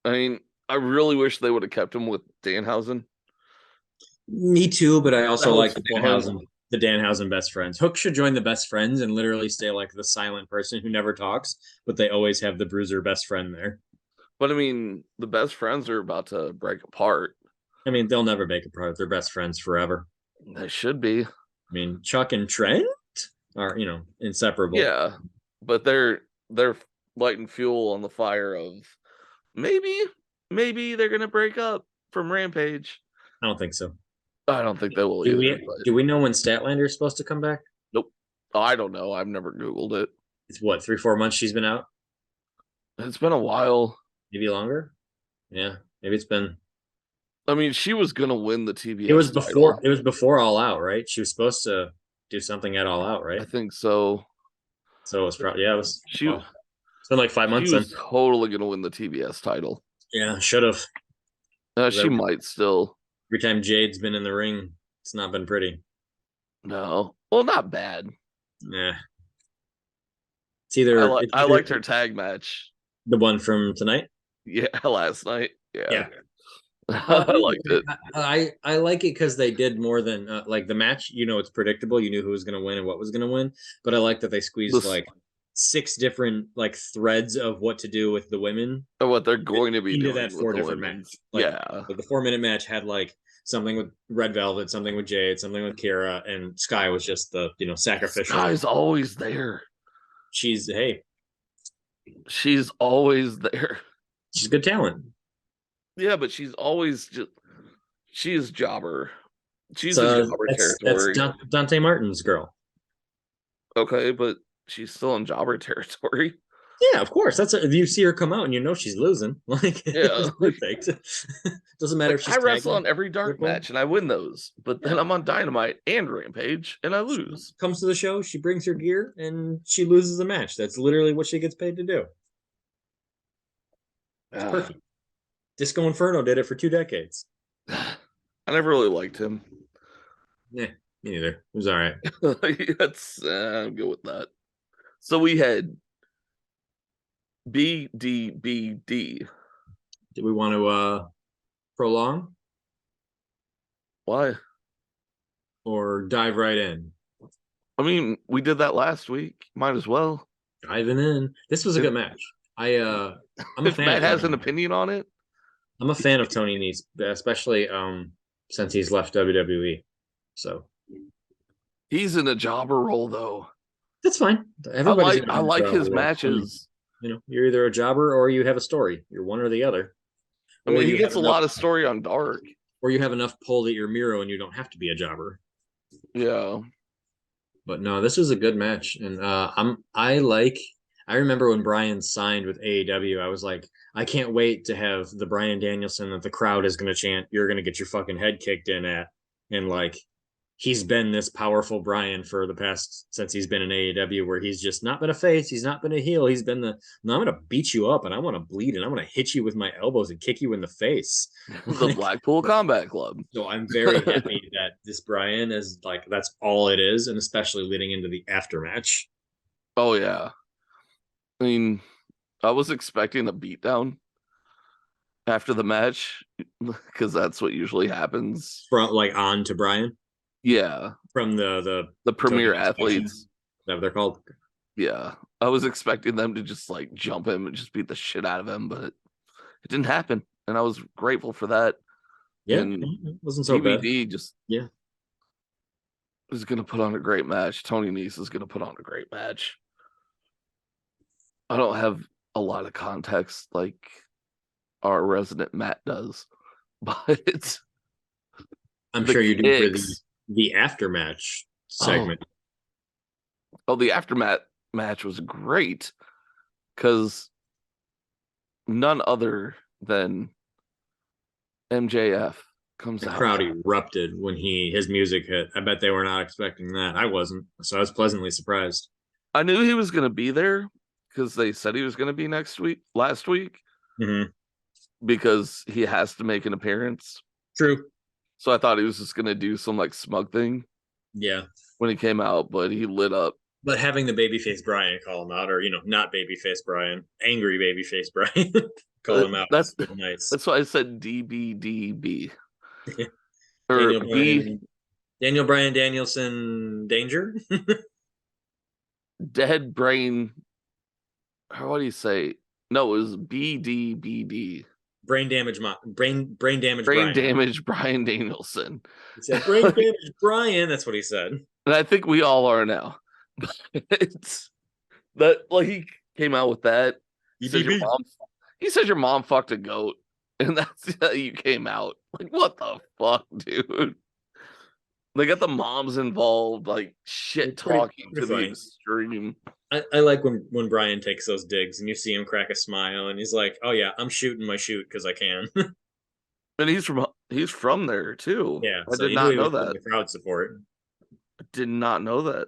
I mean, I really wish they would have kept him with Danhausen. Me too, but I also like the Danhausen best friends. Hook should join the best friends and literally stay like the silent person who never talks, but they always have the bruiser best friend there. But I mean, the best friends are about to break apart. I mean, they'll never break apart. They're best friends forever. They should be. I mean, Chuck and Trent are, inseparable. Yeah, but they're lighting fuel on the fire of maybe they're gonna break up from Rampage. I don't think so. I don't think they will either. Do we know when Statlander is supposed to come back? Nope. I don't know. I've never Googled it. It's what, 3-4 months she's been out? It's been a while. Maybe longer? Yeah. Maybe it's been. I mean, she was gonna win the TBS. It was before All Out, right? She was supposed to do something at All Out, right? I think so. So it was probably it's been like 5 months. She was totally gonna win the TBS title. Yeah, should have. She might still. Every time Jade's been in the ring, it's not been pretty. No. Well, not bad. Yeah. It's either I liked her tag match. The one from tonight? Yeah, last night. Yeah. I liked it. I like it because they did more than like the match. It's predictable. You knew who was going to win and what was going to win. But I like that they squeezed 6 different like threads of what to do with the women Or what they're going to be into doing that with 4 the different women's. match. Like, Yeah. the 4-minute match had like something with Red Velvet, something with Jade, something with Kira, and Sky was just the sacrificial. Sky's always there. She's She's always there. she's good talent. Yeah, but she's always she's jobber. She's So in jobber that's territory. Dante Martin's girl. Okay, but she's still in jobber territory. Yeah, of course. You see her come out and you know she's losing. Like, Yeah. it's perfect. Doesn't matter if she's I wrestle tagging. on every dark Triple. match and I win those, but then Yeah. I'm on Dynamite and Rampage and I lose. Comes to the show, she brings her gear, and she loses a match. That's literally what she gets paid to do. It's perfect. Disco Inferno did it for 2 decades. I never really liked him. Yeah, me neither. It was all right. I'm good with that. So we had BDBD. Do we want to prolong Why? or dive right in? I mean, we did that last week. Might as well. Diving in. This was a good match. I'm a If fan. Matt of has an Tony. opinion on it, I'm a fan of Tony Nese, especially since he's left WWE. So he's in a jobber role though. that's fine. Everybody's I like his matches. You're either a jobber or you have a story. You're one or the other. I mean, Or he you gets a have lot enough- of story on Dark. Or you have enough pull that you're Miro and you don't have to be a jobber. Yeah. But no, this was a good match, and I remember when Brian signed with AEW, I was like, I can't wait to have the Brian Danielson that the crowd is going to chant, "You're going to get your fucking head kicked in at," and like, he's been this powerful Brian for the past since he's been in AEW, where he's just not been a face, he's not been a heel, he's been no, I'm going to beat you up and I want to bleed and I'm going to hit you with my elbows and kick you in the face. The Blackpool Combat Club. So I'm very happy that this Brian is like, that's all it is, and especially leading into the aftermatch. Oh yeah. I mean, I was expecting a beatdown after the match because that's what usually happens. From like on to Brian. Yeah. From the premier Tony athletes. Is that what they're called? Yeah. I was expecting them to just like jump him and just beat the shit out of him, but it didn't happen. And I was grateful for that. Yeah, and it wasn't so bad. just Yeah, is going to put on a great match. Tony Nese is going to put on a great match. I don't have a lot of context like our resident Matt does, but I'm the sure you do for kicks- the aftermatch segment. Oh, the aftermath match was great because none other than MJF comes The out. crowd erupted when his music hit. I bet they were not expecting that. I wasn't, so I was pleasantly surprised. I knew he was going to be there because they said he was going to be last week, Mm-hmm. because he has to make an appearance. True. So I thought he was just going to do some like smug thing Yeah, when he came out, but he lit up. but having the babyface Brian call him out, or not babyface Brian, angry babyface Brian call him out. That's was nice. That's why I said DBDB. Daniel Bryan Danielson Danger. Dead Brain. What do you say? No, it was BDBD. Brain damage Brain Brian. damage Brian Danielson. He said brain damage Brian. That's what he said. And I think we all are now. It's that like he came out with that. He said your mom fucked a goat. And that's how you came out. Like, what the fuck, dude? They got the moms involved, like shit talking to the extreme. I like when Brian takes those digs and you see him crack a smile and he's like, "Oh yeah, I'm shooting my shoot because I can." And he's from there too. Yeah, I did not know that. The crowd support. I did not know that.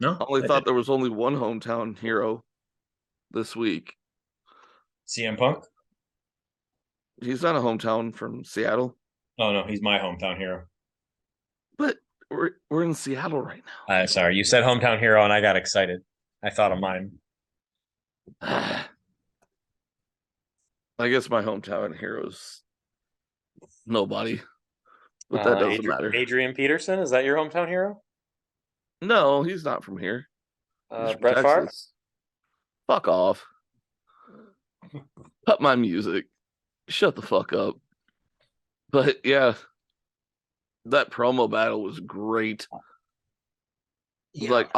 No, I only thought there was only one hometown hero this week. CM Punk? He's not a hometown from Seattle. Oh no, he's my hometown hero. But we're in Seattle right now. Sorry, you said hometown hero and I got excited. I thought of mine. I guess my hometown hero's nobody. But that doesn't matter. Adrian Peterson, is that your hometown hero? No, he's not from here. He's from Bret Favre? Texas. Fuck off. Cut my music. Shut the fuck up. But yeah, that promo battle was great. Like,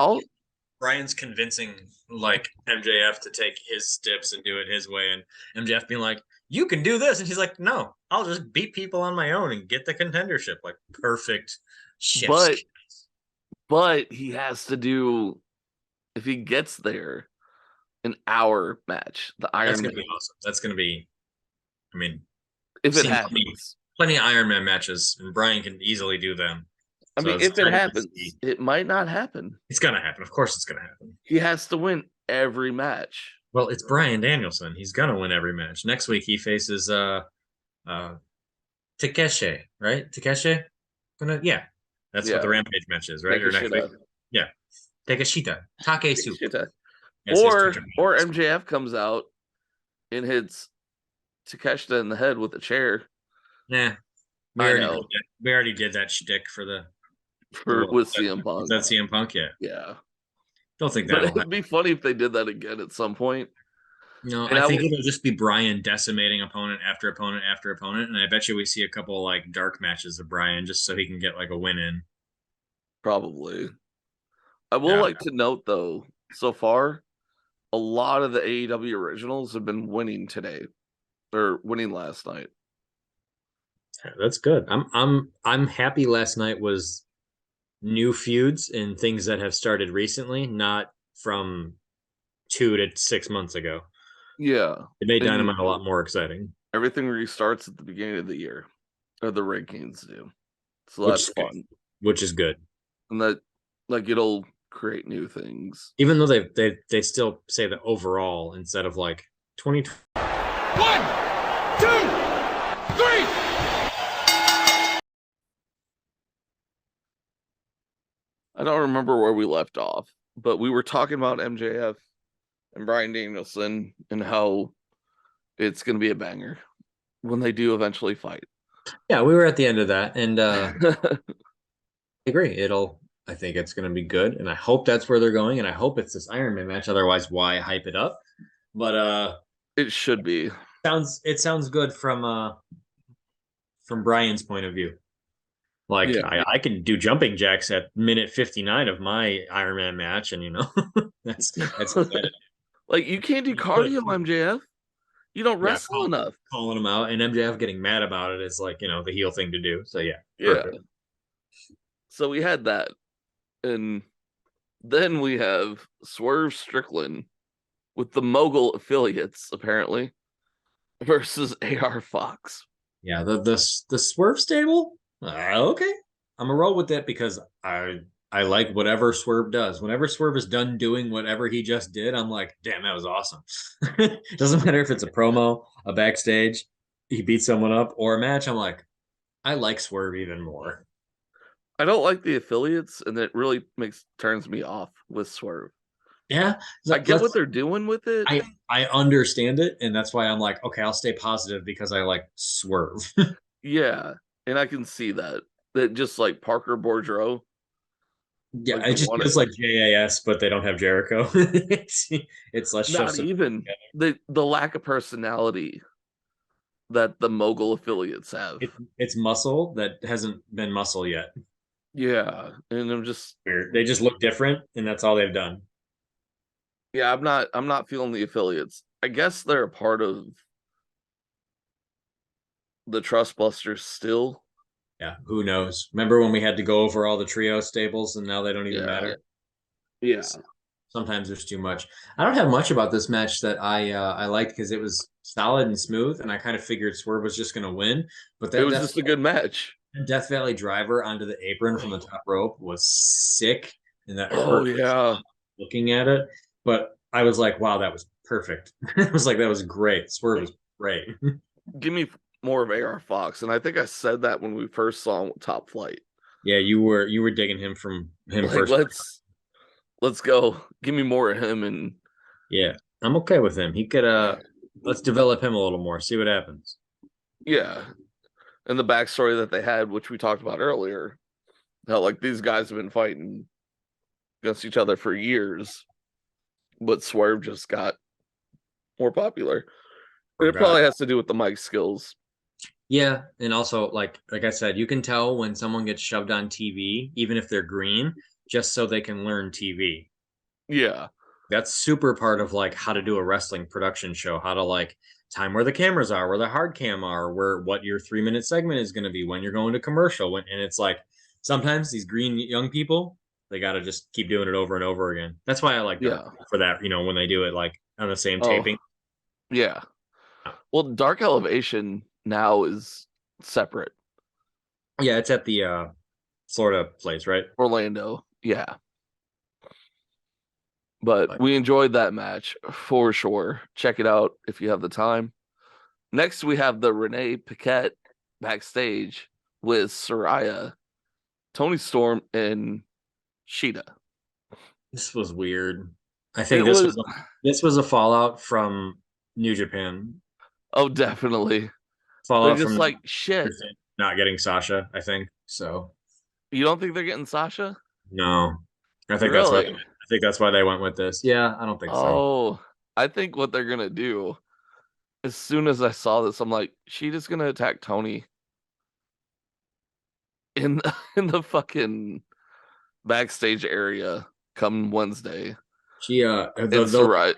Brian's convincing like MJF to take his steps and do it his way, and MJF being like, "You can do this," and he's like, "No, I'll just beat people on my own and get the contendership." Like perfect shift. But he has to do, if he gets there, an hour match. The Iron That's Man. gonna be awesome. That's gonna be. I mean, If it seen happens. plenty of Iron Man matches, and Brian can easily do them. I So mean, it's if it exciting to happens, see. it might not happen. It's gonna happen. Of course, it's gonna happen. He has to win every match. Well, it's Brian Danielson. He's gonna win every match. Next week he faces Takeshi, right? Takeshi? That's what the Rampage match is, right? Or next week. Yeah. Takeshita. Takesu. Takeshita. Yes, Or MJF comes out and hits Takeshita in the head with a chair. Nah. We already did that shtick with CM Punk. Is that CM Punk? Yeah. Yeah. Don't think But that'll it'd happen. be funny if they did that again at some point. No, And I think it'll just be Brian decimating opponent after opponent after opponent, and I bet you we see a couple like dark matches of Brian just so he can get like a win in. Probably. I will like to note though, so far, a lot of the AEW originals have been winning today. Or winning last night. That's good. I'm happy last night was new feuds and things that have started recently, not from 2 to 6 months ago. Yeah. It made Dynamite a lot more exciting. Everything restarts at the beginning of the year. Or the rankings do. So that's fun. Which is good. And that, like, it'll create new things. Even though they still say the overall instead of like 20. 1, 2, 3. I don't remember where we left off, but we were talking about MJF and Bryan Danielson and how it's going to be a banger when they do eventually fight. Yeah, we were at the end of that, and I agree. I think it's going to be good, and I hope that's where they're going, and I hope it's this Iron Man match. Otherwise, why hype it up? But it should be. It sounds good from Brian's point of view. Like, yeah. I can do jumping jacks at minute 59 of my Iron Man match, and that's like, you can't do cardio, MJF. You don't wrestle enough. Calling him out, and MJF getting mad about it is like, the heel thing to do. So yeah. Perfect. So we had that. And then we have Swerve Strickland with the Mogul affiliates, apparently, versus AR Fox. Yeah, the Swerve stable. Okay, I'm gonna roll with that because I like whatever Swerve does. Whenever Swerve is done doing whatever he just did, I'm like, damn, that was awesome. Doesn't matter if it's a promo, a backstage, he beats someone up, or a match. I'm like, I like Swerve even more. I don't like the affiliates, and it really turns me off with Swerve. Yeah, I get what they're doing with it. I understand it, and that's why I'm like, okay, I'll stay positive because I like Swerve. Yeah, and I can see that just like Parker Boudreaux. Yeah, like, it just feels like JAS, but they don't have Jericho. it's less. Not even the lack of personality that the Mogul affiliates have. It's muscle that hasn't been muscle yet. Yeah, and I'm just weird. They just look different, and that's all they've done. Yeah, I'm not feeling the affiliates. I guess they're a part of the Trustbusters still. Yeah, who knows? Remember when we had to go over all the trio stables, and now they don't even matter? Yeah. Sometimes there's too much. I don't have much about this match that I liked because it was solid and smooth, and I kind of figured Swerve was just going to win. But it was just a good match. Death Valley Driver onto the apron from the top rope was sick, and that hurt looking at it. But I was like, wow, that was perfect. I was like, that was great. Swerve was great. Give me more of AR Fox, and I think I said that when we first saw him with Top Flight. Yeah, you were digging him from him like, first. Let's go. Give me more of him, and yeah, I'm okay with him. He could let's develop him a little more, see what happens. Yeah. And the backstory that they had, which we talked about earlier, how like these guys have been fighting against each other for years, but Swerve just got more popular. It Forgot. probably has to do with the mic skills. Yeah, and also like I said, you can tell when someone gets shoved on TV, even if they're green, just so they can learn TV. Yeah. That's super part of like how to do a wrestling production show, how to like time where the cameras are, where the hard cam are, where what your 3-minute segment is going to be, when you're going to commercial. And it's like sometimes these green young people, they got to just keep doing it over and over again. That's why I like Dark for that, when they do it like on the same taping. Yeah. Well, Dark Elevation now is separate. Yeah, it's at the Florida place, right? Orlando. Yeah. But we enjoyed that match for sure. Check it out if you have the time. Next, we have the Renee Paquette backstage with Soraya, Tony Storm, and Sheeta. This was weird. I think this was a fallout from New Japan. Oh, definitely. Fallout they're just from like shit. Not getting Sasha, I think. So you don't think they're getting Sasha? No. I think that's why they went with this. Yeah, I don't think so. Oh, I think what they're gonna do, as soon as I saw this, I'm like, Sheeta's gonna attack Tony in the fucking backstage area come Wednesday. She right.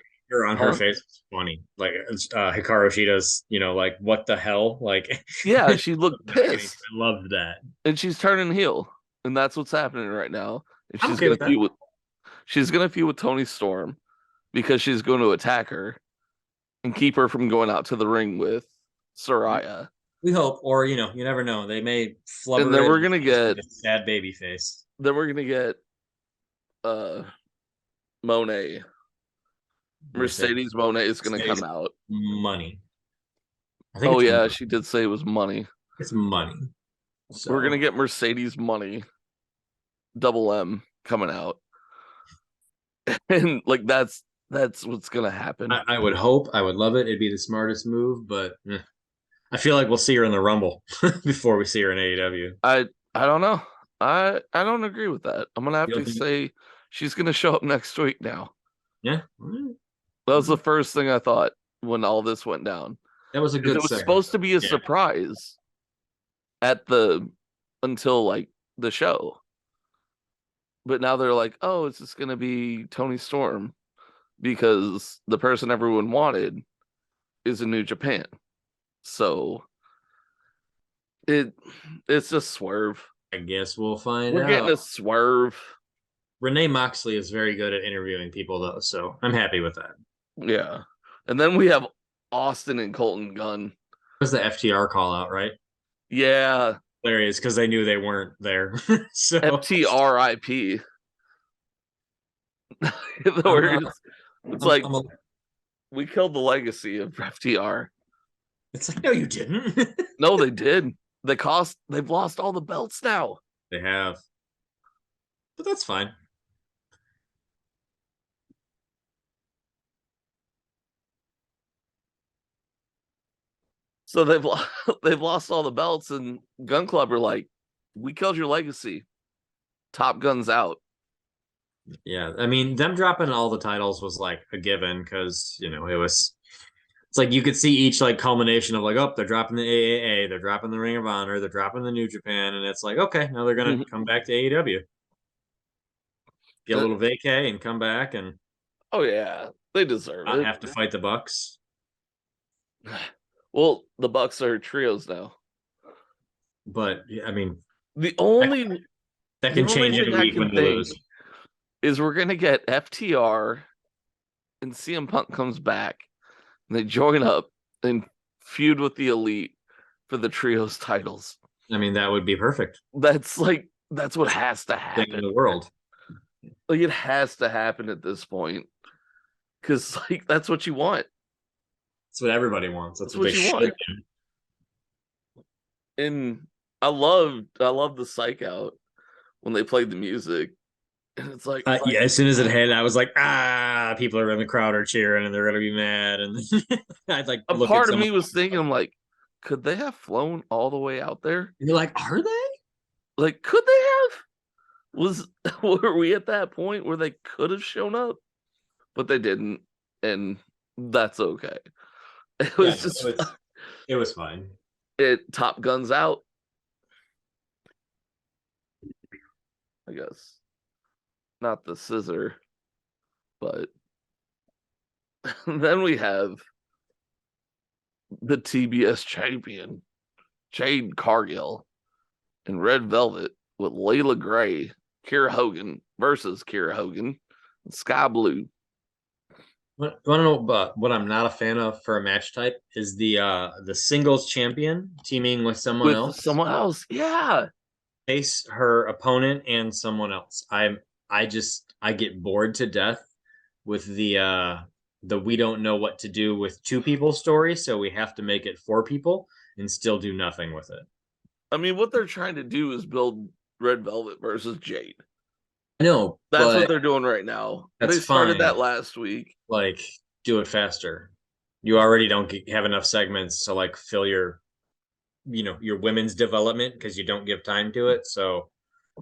On her face was funny. Like Hikaru Shida's, like what the hell? Like yeah, she looked pissed. I loved that. And she's turning heel. And that's what's happening right now. And she's gonna feud with Tony Storm because she's going to attack her and keep her from going out to the ring with Soraya. We hope, or you never know. They may flubber. And then we're gonna get a sad baby face. Then we're gonna get Monet. Mercedes Monet is gonna come out. Money. Oh yeah, money. She did say it was money. It's money. So we're gonna get Mercedes Money, double M, coming out, and like that's what's gonna happen. I would hope. I would love it. It'd be the smartest move, but I feel like we'll see her in the Rumble before we see her in AEW. I don't know. I don't agree with that. I'm gonna have to say she's gonna show up next week now. Yeah. That was the first thing I thought when all this went down. That was a good. It was supposed to be a surprise until like the show, but now they're like, oh, it's just gonna be Tony Storm because the person everyone wanted is in New Japan. So it's just swerve. I guess we'll find out. We're getting a swerve. Renee Moxley is very good at interviewing people, though, so I'm happy with that. Yeah. And then we have Austin and Colton Gunn. That was the FTR call out, right? Yeah. Hilarious, because they knew they weren't there. So FTRIP. We killed the legacy of FTR. It's like, no, you didn't. No, they did. They've lost all the belts now. They have. But that's fine. So they've lost all the belts, and Gun Club are like, we killed your legacy. Top Gun's out. Yeah, I mean, them dropping all the titles was like a given because it's like you could see each like culmination of like, oh, they're dropping the AAA, they're dropping the Ring of Honor, they're dropping the New Japan, and it's like, okay, now they're gonna come back to AEW, get a little vacay, and come back, and oh yeah, they deserve it. Have to fight the Bucks. Well, the Bucks are trios now, but I mean, the only that can change in a week when they lose. Is we're gonna get FTR and CM Punk comes back and they join up and feud with the Elite for the trios titles. I mean, that would be perfect. That's what has to happen in the world. Like it has to happen at this point because like that's what you want. That's what everybody wants. That's what they should want. And I love the Psych Out when they played the music. And it's like, yeah, as soon as it hit, I was like, people are in the crowd are cheering and they're gonna be mad. And I'd like a part of me was thinking, I'm like, could they have flown all the way out there? And you're like, are they? Like, could they have? Were we at that point where they could have shown up? But they didn't. And That's okay. It Yeah, was just it was fine. it Top Guns out, I guess. Not the scissor, but then we have the TBS champion, Jade Cargill, in Red Velvet with Layla Gray, Kiera Hogan versus Kiera Hogan, and Sky Blue. What you want to know about what I'm not a fan of for a match type is the singles champion teaming with someone With else, someone else. Yeah. face her opponent and someone else. I get bored to death with the we don't know what to do with two people story, so we have to make it four people and still do nothing with it. I mean, what they're trying to do is build Red Velvet versus Jade. I know, That's but what they're doing right now. that's They started fine. that last week. Like, do it faster. You already don't have enough segments to like fill your your women's development because you don't give time to it. So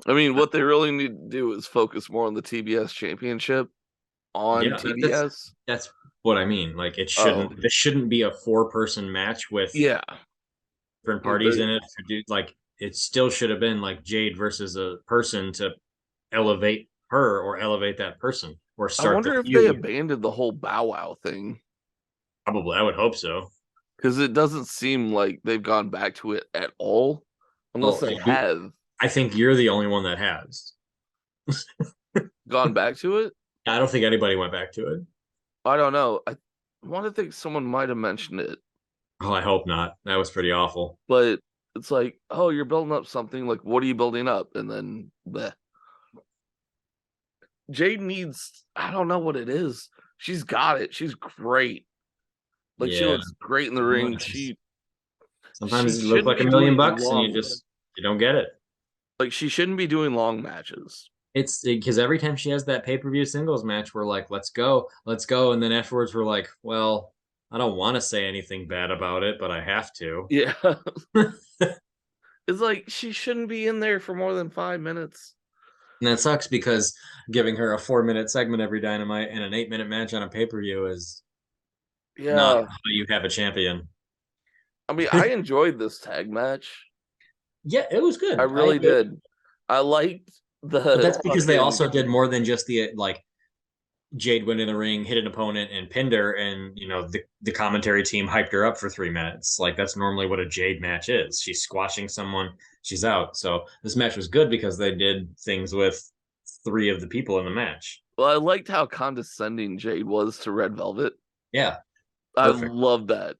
I mean, what they really need to do is focus more on the TBS championship on yeah, TBS. that's what I mean. Like, it Oh. shouldn't. This shouldn't be a 4-person match with Yeah. different parties in it. Like, it still should have been like Jade versus a person to elevate her or elevate that person or I start wonder the if they feud. abandoned the whole Bow Wow thing. Probably, I would hope so. Because it doesn't seem like they've gone back to it at all. Unless Well, they have I think you're the only one that has. gone back to it. I don't think anybody went back to it. I don't know. I want to think someone might have mentioned it. Oh, I hope not. That was pretty awful. But it's like, oh, you're building up something. Like, what are you building up? And then bleh. Jade needs, I don't know what it is. She's got it. She's great. Like, she Yeah. looks great in the ring. Sometimes she you look shouldn't like be $1 million doing bucks and long. you don't get it. Like, she shouldn't be doing long matches. It's because every time she has that pay-per-view singles match, we're like, let's go. And then afterwards we're like, well, I don't want to say anything bad about it, but I have to. Yeah. It's like, she shouldn't be in there for more than 5 minutes. And that sucks because giving her a 4-minute segment every Dynamite and an 8-minute match on a pay-per-view is not how you have a champion. I mean, I enjoyed this tag match. Yeah, it was good. I really did. I liked But that's because they also did more than just the like Jade went in the ring, hit an opponent, and pinned her, and the commentary team hyped her up for 3 minutes. Like, that's normally what a Jade match is. She's squashing someone, she's out. So this match was good because they did things with 3 of the people in the match. Well, I liked how condescending Jade was to Red Velvet. Yeah, perfect. I love that.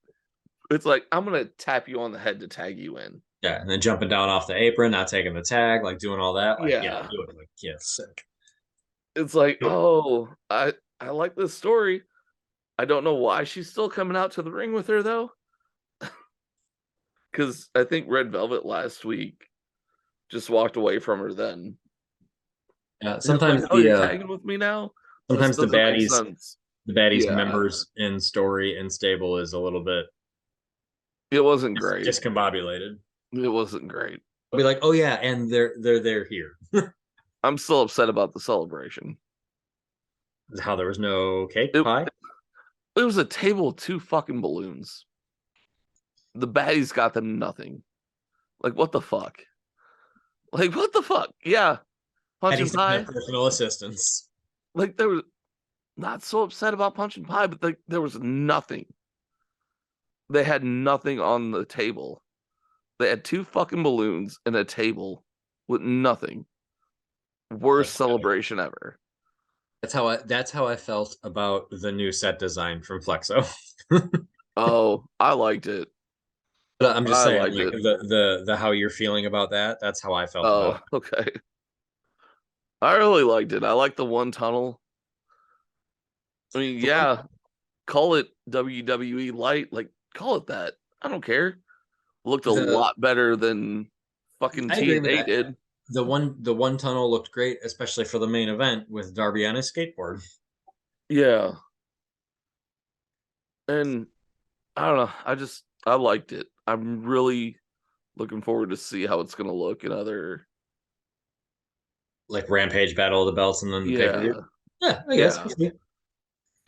It's like, I'm gonna tap you on the head to tag you in. Yeah, and then jumping down off the apron, not taking the tag, like doing all that. Like, yeah, do it. Like, yeah, sick. It's like, oh, I like this story. I don't know why she's still coming out to the ring with her though. Because I think Red Velvet last week just walked away from her then. Yeah, sometimes like, you're tagging with me now. Sometimes the baddies members in story and stable is a little bit. It wasn't great. Discombobulated. It wasn't great. I'll be like, oh yeah, and they're here. I'm still upset about the celebration. How there was no cake pie? It was a table of 2 fucking balloons. The baddies got them nothing. Like, what the fuck? Like, what the fuck? Yeah. Punch and pie. Personal assistance. Like, they were not so upset about punch and pie, but there was nothing. They had nothing on the table. They had 2 fucking balloons and a table with nothing. Worst celebration ever. That's how I felt about the new set design from Flexo. Oh, I liked it. But I'm just saying, like, the how you're feeling about that. That's how I felt. Oh, about it. Okay. I really liked it. I like the one tunnel. I mean, yeah, call it WWE Light. Like, call it that. I don't care. Looked a lot better than fucking TNA did. The one tunnel looked great, especially for the main event with Darby on his skateboard. Yeah. And I don't know. I liked it. I'm really looking forward to see how it's gonna look in other, like, Rampage Battle of the Belts and then the pay-per-view. Yeah, I guess.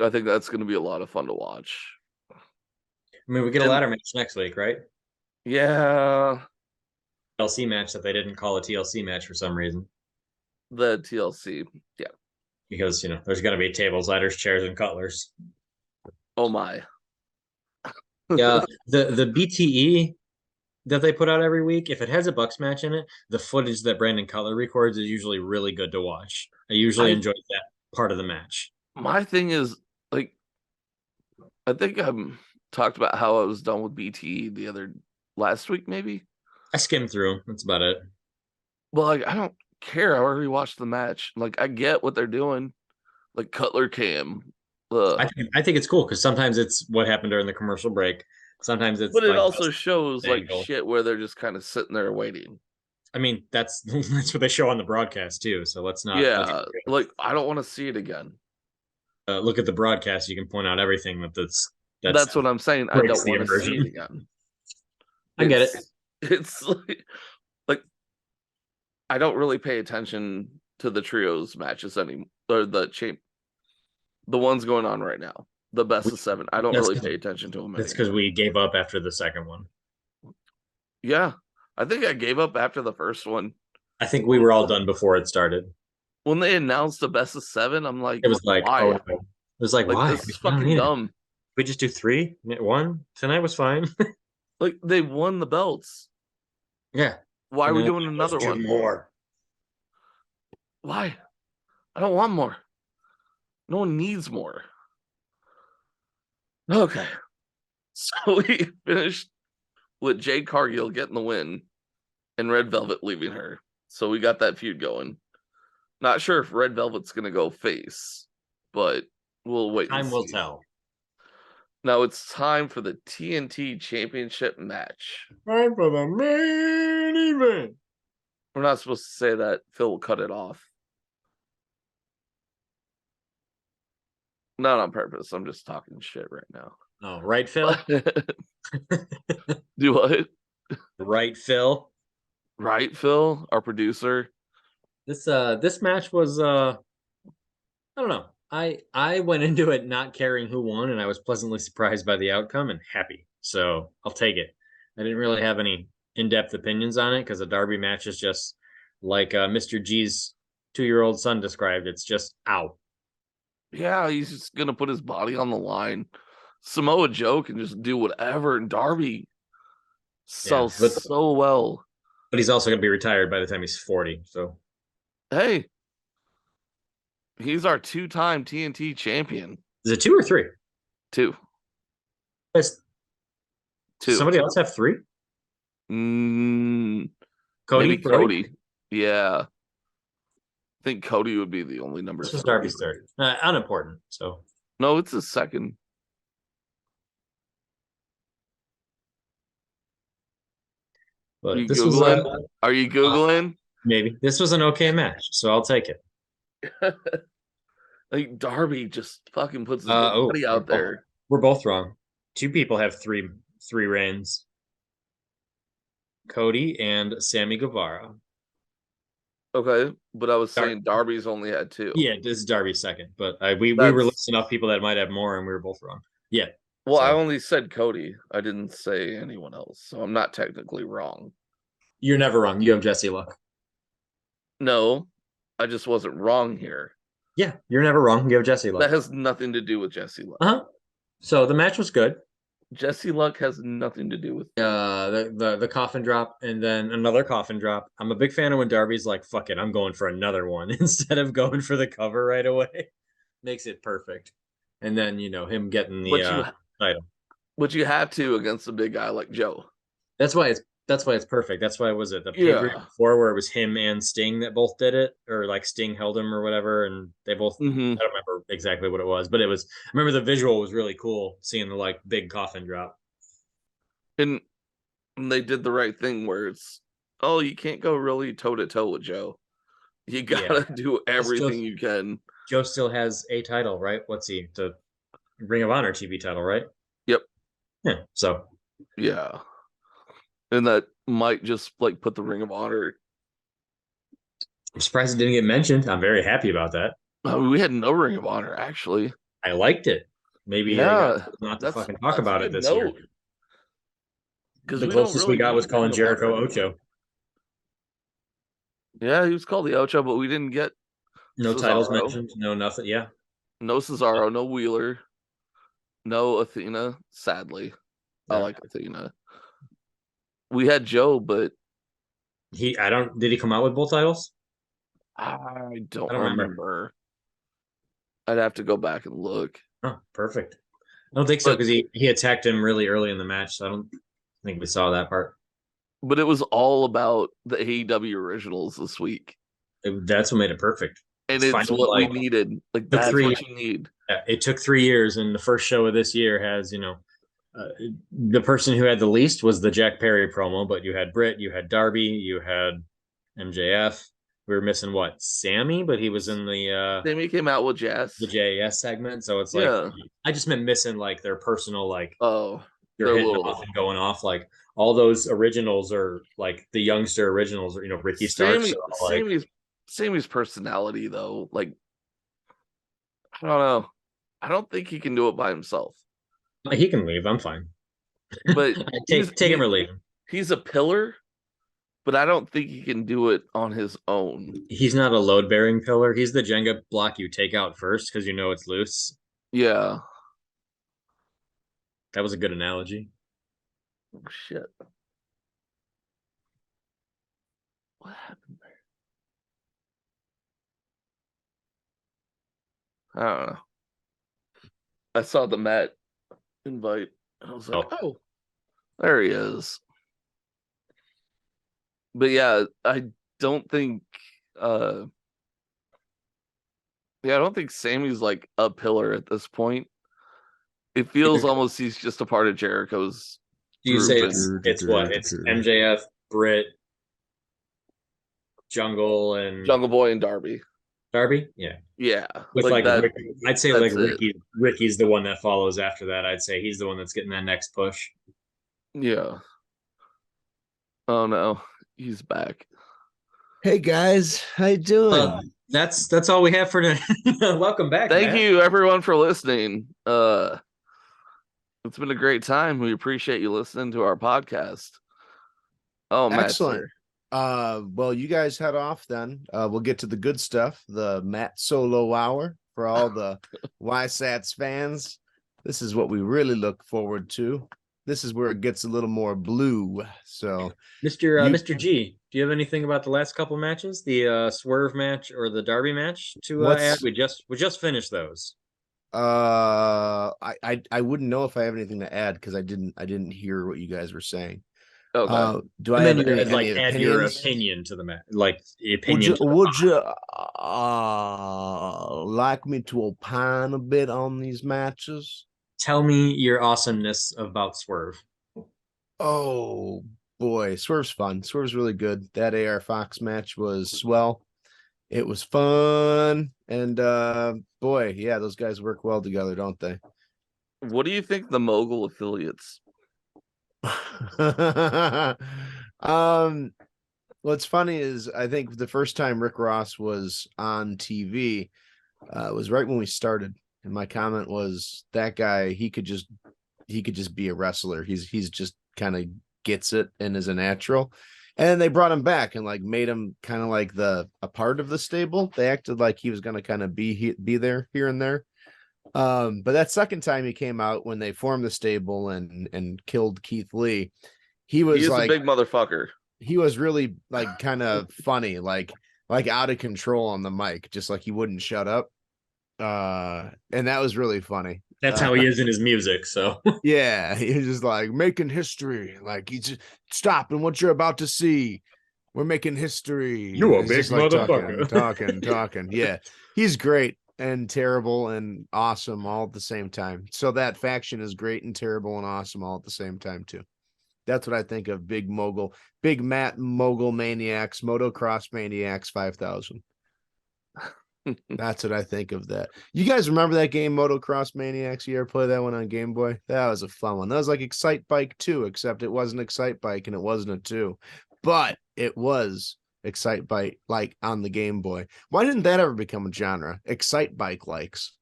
I think that's going to be a lot of fun to watch. I mean, we get a And- ladder match next week, right? Yeah, TLC match that they didn't call a TLC match for some reason. the TLC. Yeah. Because, there's going to be tables, ladders, chairs, and cutlers. Oh my. Yeah, the BTE that they put out every week, if it has a Bucks match in it, the footage that Brandon Cutler records is usually really good to watch. I usually enjoy that part of the match. My thing is, like, I think I talked about how I was done with BTE last week, maybe. I skimmed through. That's about it. Well, like, I don't care. I already watched the match. Like, I get what they're doing. Like, Cutler cam. I think it's cool because sometimes it's what happened during the commercial break. Sometimes it's But it like also shows like angle. shit where they're just kind of sitting there waiting. I mean, that's what they show on the broadcast too. So let's not. Yeah, like I don't want to see it again. Look at the broadcast. You can point out everything That's what I'm saying. I breaks don't the want to see immersion. it again. I get it. It's like I don't really pay attention to the trios matches anymore, or the ones going on right now. The best of 7. I don't That's really 'cause- pay attention to them. That's because we gave up after the second one. Yeah, I think I gave up after the first one. I think we were all done before it started. When they announced the best of 7, I'm like, It was like, why? oh, no. It was like, why? This is I don't fucking need it. dumb. We just do 3, 1 tonight was fine. Like they won the belts. Yeah. Why are we And then doing another let's do one? more. Why? I don't want more. No one needs more. Okay. So we finished with Jade Cargill getting the win and Red Velvet leaving her. So we got that feud going. Not sure if Red Velvet's going to go face, but we'll wait. Time will see. tell. Now it's time for the TNT Championship match. Time for the main event. We're not supposed to say that. Phil will cut it off. Not on purpose. I'm just talking shit right now. Oh, right, Phil? Do what? Right, Phil? Right, Phil, our producer. This match was I don't know. I went into it not caring who won, and I was pleasantly surprised by the outcome and happy. So I'll take it. I didn't really have any in-depth opinions on it because the Derby match is just like Mr. G's 2-year-old son described. It's just ow. Yeah, he's just gonna put his body on the line. Samoa Joe can just do whatever, and Darby sells but- so well. But he's also going to be retired by the time he's 40. So Hey, he's our 2-time TNT champion. is it 2 or 3? 2. Does 2. somebody else have 3? Cody? Maybe Cody. Yeah. I think Cody would be the only number. This was 3. Darby's 3rd. Unimportant. So No, it's his 2nd. but You this Googling? was Are you Googling? maybe this was an okay match, so I'll take it. Like Darby just fucking puts his oh, body out there. We're both wrong. 2 people have three reigns. Cody and Sammy Guevara. Okay, but I was saying Darby's only had 2. Yeah, this is Darby's 2nd, but we were That's- listing off people that might have more, and we were both wrong. Yeah. Well, I so- only said Cody. I didn't say anyone else, so I'm not technically wrong. You're never wrong. You have Jesse Luck. No, I just wasn't wrong here. Yeah, you're never wrong. You have Jesse Luck. That has nothing to do with Jesse Luck. Uh-huh. So the match was good. Jesse Luck has nothing to do with. The coffin drop and then another coffin drop. I'm a big fan of when Darby's like, fuck it, I'm going for another one instead of going for the cover right away. Makes it perfect. And then, him getting the title. But you have to against a big guy like Joe. That's why it's perfect. That's why was it the pay-per-view Yeah. before where it was him and Sting that both did it, or like Sting held him or whatever, and they both Mhm. I don't remember exactly what it was, but I remember the visual was really cool, seeing the like big coffin drop. And they did the right thing where it's, oh, you can't go really toe to toe with Joe. You gotta do everything you can. Joe still has a title, right? What's he? The Ring of Honor TV title, right? Yep. Yeah. So Yeah. And that might just like put the Ring of Honor. I'm surprised it didn't get mentioned. I'm very happy about that. We had no Ring of Honor actually. I liked it. Maybe I Yeah, got not to that's fucking talk a about it good this year. note. Because The we don't closest really we got was hear calling about Jericho it. Ocho. Yeah, he was called the Ocho, but we didn't get No titles Cesaro. mentioned. No nothing. Yeah. No Cesaro, no Wheeler, no Athena. Sadly, I Yeah. like Athena. We had Joe, but Did he come out with both titles? I don't I don't remember. remember. I'd have to go back and look. Oh, perfect. I don't think so But- because he attacked him really early in the match. So I don't think we saw that part. But it was all about the AEW originals this week. That's what made it perfect. And It's it's finally, what we like, needed. Like, took that's three- what you need. It took 3 years, and the first show of this year has, the person who had the least was the Jack Perry promo, but you had Britt, you had Darby, you had MJF. We were missing what? Sammy, but he was in the Sammy came out with Jazz. JAS segment. So it's Yeah. like I just meant missing like their personal like Oh, you're they're hitting little. off and going off. Like all those originals are like the youngster originals, or Ricky Starks. Sammy, So, like, Sammy's personality, though, like, I don't know. I don't think he can do it by himself. he can leave. I'm fine. But take him or leave him. He's a pillar, but I don't think he can do it on his own. He's not a load bearing pillar. He's the Jenga block you take out first because it's loose. Yeah. That was a good analogy. Oh, shit. What happened there? I don't know. I saw the Matt invite. I was like, oh, there he is. But yeah, I don't think I don't think Sammy's like a pillar at this point. It feels almost he's just a part of Jericho's Do you group. say And it's what? It's MJF, Britt, Jungle, and Jungle Boy and Darby. Darby? Yeah. Yeah. With like that, I'd say like that's it. Ricky's the one that follows after that. I'd say he's the one that's getting that next push. Yeah. Oh no, he's back. Hey guys, how you doing? That's all we have for today. Welcome back. Thank Matt. you everyone for listening. It's been a great time. We appreciate you listening to our podcast. Oh, Excellent. Matt, Well, you guys head off then. We'll get to the good stuff, the Matt Solo Hour for all the YSATS fans. This is what we really look forward to. This is where it gets a little more blue. So, Mr. G, do you have anything about the last couple matches, the Swerve match or the Darby match to add? We just finished those. I wouldn't know if I have anything to add because I didn't hear what you guys were saying. okay. Do I have any add your opinions? opinion to the match, like opinion? Would you like me to opine a bit on these matches? Tell me your awesomeness about Swerve. Oh boy, Swerve's fun. Swerve's really good. That AR Fox match was swell. It was fun, and boy, yeah, those guys work well together, don't they? What do you think the Mogul affiliates? What's funny is I think the first time Rick Ross was on TV was right when we started, and my comment was that guy he could just be a wrestler. He's just kind of gets it and is a natural. And they brought him back and like made him kind of like a part of the stable. They acted like he was going to kind of be there here and there. But that second time he came out when they formed the stable and killed Keith Lee, he was like a big motherfucker. He was really like kind of funny, like out of control on the mic, just like he wouldn't shut up. And that was really funny. That's how he is in his music. So yeah, he was just like making history. Like he just stop and what you're about to see. We're making history. You a He's big just, like, motherfucker. talking. Yeah, he's great and terrible and awesome all at the same time. So that faction is great and terrible and awesome all at the same time too. That's what I think of Big Matt Mogul Maniacs, Motocross Maniacs 5000. That's what I think of that. You guys remember that game, Motocross Maniacs? You ever play that one on Game Boy? That was a fun one. That was like Excite Bike 2, except it wasn't Excite Bike and it wasn't a 2. But it was Excite Bike like on the Game Boy. Why didn't that ever become a genre? Excite Bike likes.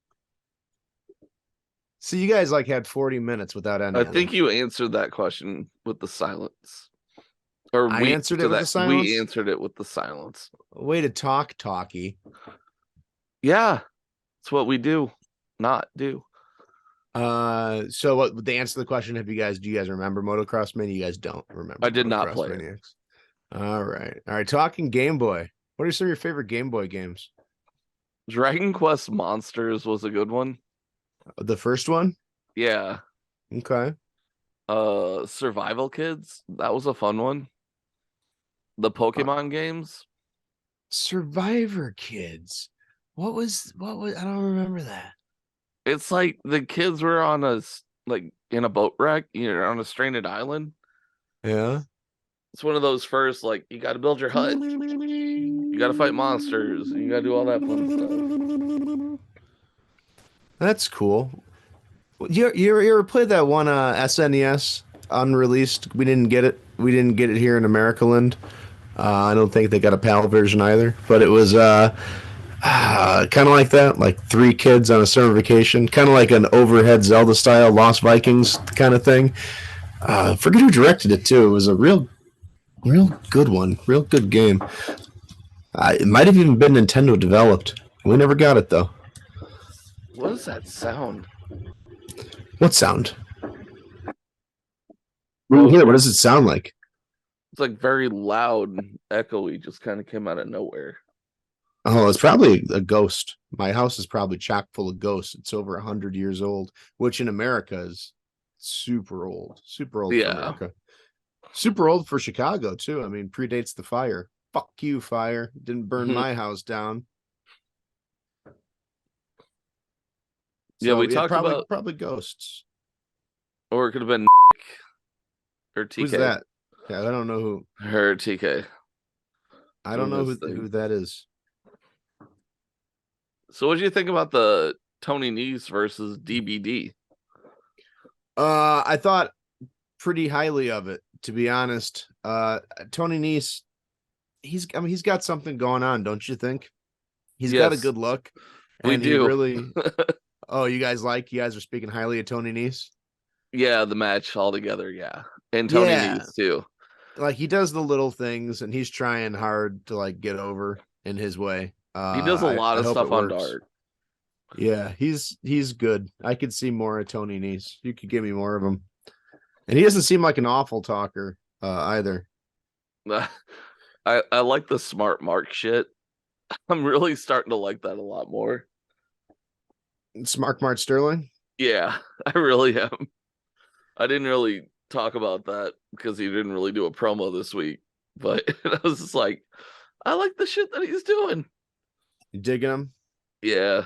So you guys like had 40 minutes without any. I of think them. you answered that question with the silence. Or I we answered it with the We silence? answered it with the silence. Way to talk, talkie. Yeah, it's what we do, not do. So what the answer to the question? Do you guys remember Motocross Mania? You guys don't remember. I did not Motocross play it. Maniacs. All right. Talking Game Boy. What are some of your favorite Game Boy games? Dragon Quest Monsters was a good one. The first one. Yeah. Okay. Survival Kids, that was a fun one. The Pokemon games. Survivor Kids. What was? I don't remember that. It's like the kids were on in a boat wreck, you're on a stranded island. Yeah. It's one of those first, like, you got to build your hut, you got to fight monsters, you got to do all that fun stuff. That's cool. You ever played that one SNES unreleased? We didn't get it. We didn't get it here in Americaland. I don't think they got a PAL version either. But it was kind of like that, like 3 kids on a summer vacation, kind of like an overhead Zelda style Lost Vikings kind of thing. Forget who directed it too. It was a real good one, real good game. It might have even been Nintendo developed. We never got it though. What is that sound? What sound? When you hear it, what does it sound like? It's like very loud and echoey, just kind of came out of nowhere. Oh, it's probably a ghost. My house is probably chock full of ghosts. It's over 100 years old, which in America is super old. Super old for America. Super old for Chicago, too. I mean, predates the fire. Fuck you, fire. Didn't burn my house down. Yeah, we talked about probably ghosts. Or it could have been or TK. Who's that? Yeah, I don't know who. Her TK. I don't know who that is. So what do you think about the Tony Nese versus DBD? I thought pretty highly of it, to be honest. Tony Nese, he's got something going on, don't you think? He's got a good look. We do. Really. Oh, you guys are speaking highly of Tony Nese? Yeah, the match altogether, yeah. And Tony Nese too. Like he does the little things and he's trying hard to like get over in his way. He does a lot of stuff on Dark. Yeah, he's good. I could see more of Tony Nese. You could give me more of him. And he doesn't seem like an awful talker either. I like the smart Mark shit. I'm really starting to like that a lot more. Smart Mark Sterling? Yeah, I really am. I didn't really talk about that because he didn't really do a promo this week. But I was just like, I like the shit that he's doing. You digging him? Yeah.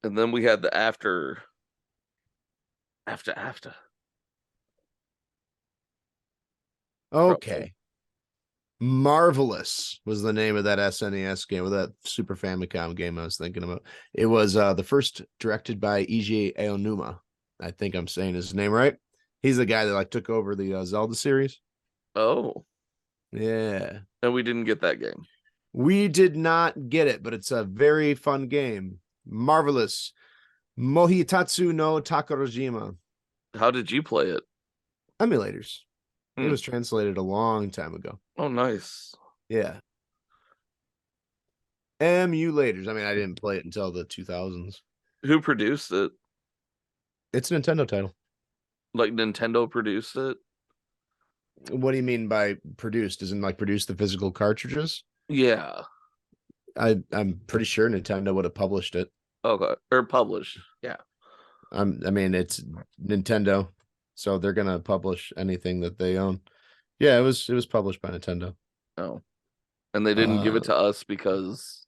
And then we had the after. Okay. Marvelous was the name of that SNES game, or that Super Famicom game I was thinking about. It was the first directed by Eiji Aonuma. I think I'm saying his name right. He's the guy that like took over the Zelda series. Oh. Yeah. And we didn't get that game. We did not get it, but it's a very fun game. Marvelous. Mohitatsu no Takarojima. How did you play it? Emulators. It was translated a long time ago. Oh, nice. Yeah. Emulators. I mean, I didn't play it until the 2000s. Who produced it? It's a Nintendo title. Like Nintendo produced it? What do you mean by produced? Isn't like produce the physical cartridges? Yeah. I'm pretty sure Nintendo would have published it. Okay. Or published. Yeah. I mean, it's Nintendo, so they're gonna publish anything that they own. Yeah, it was published by Nintendo. Oh. And they didn't give it to us because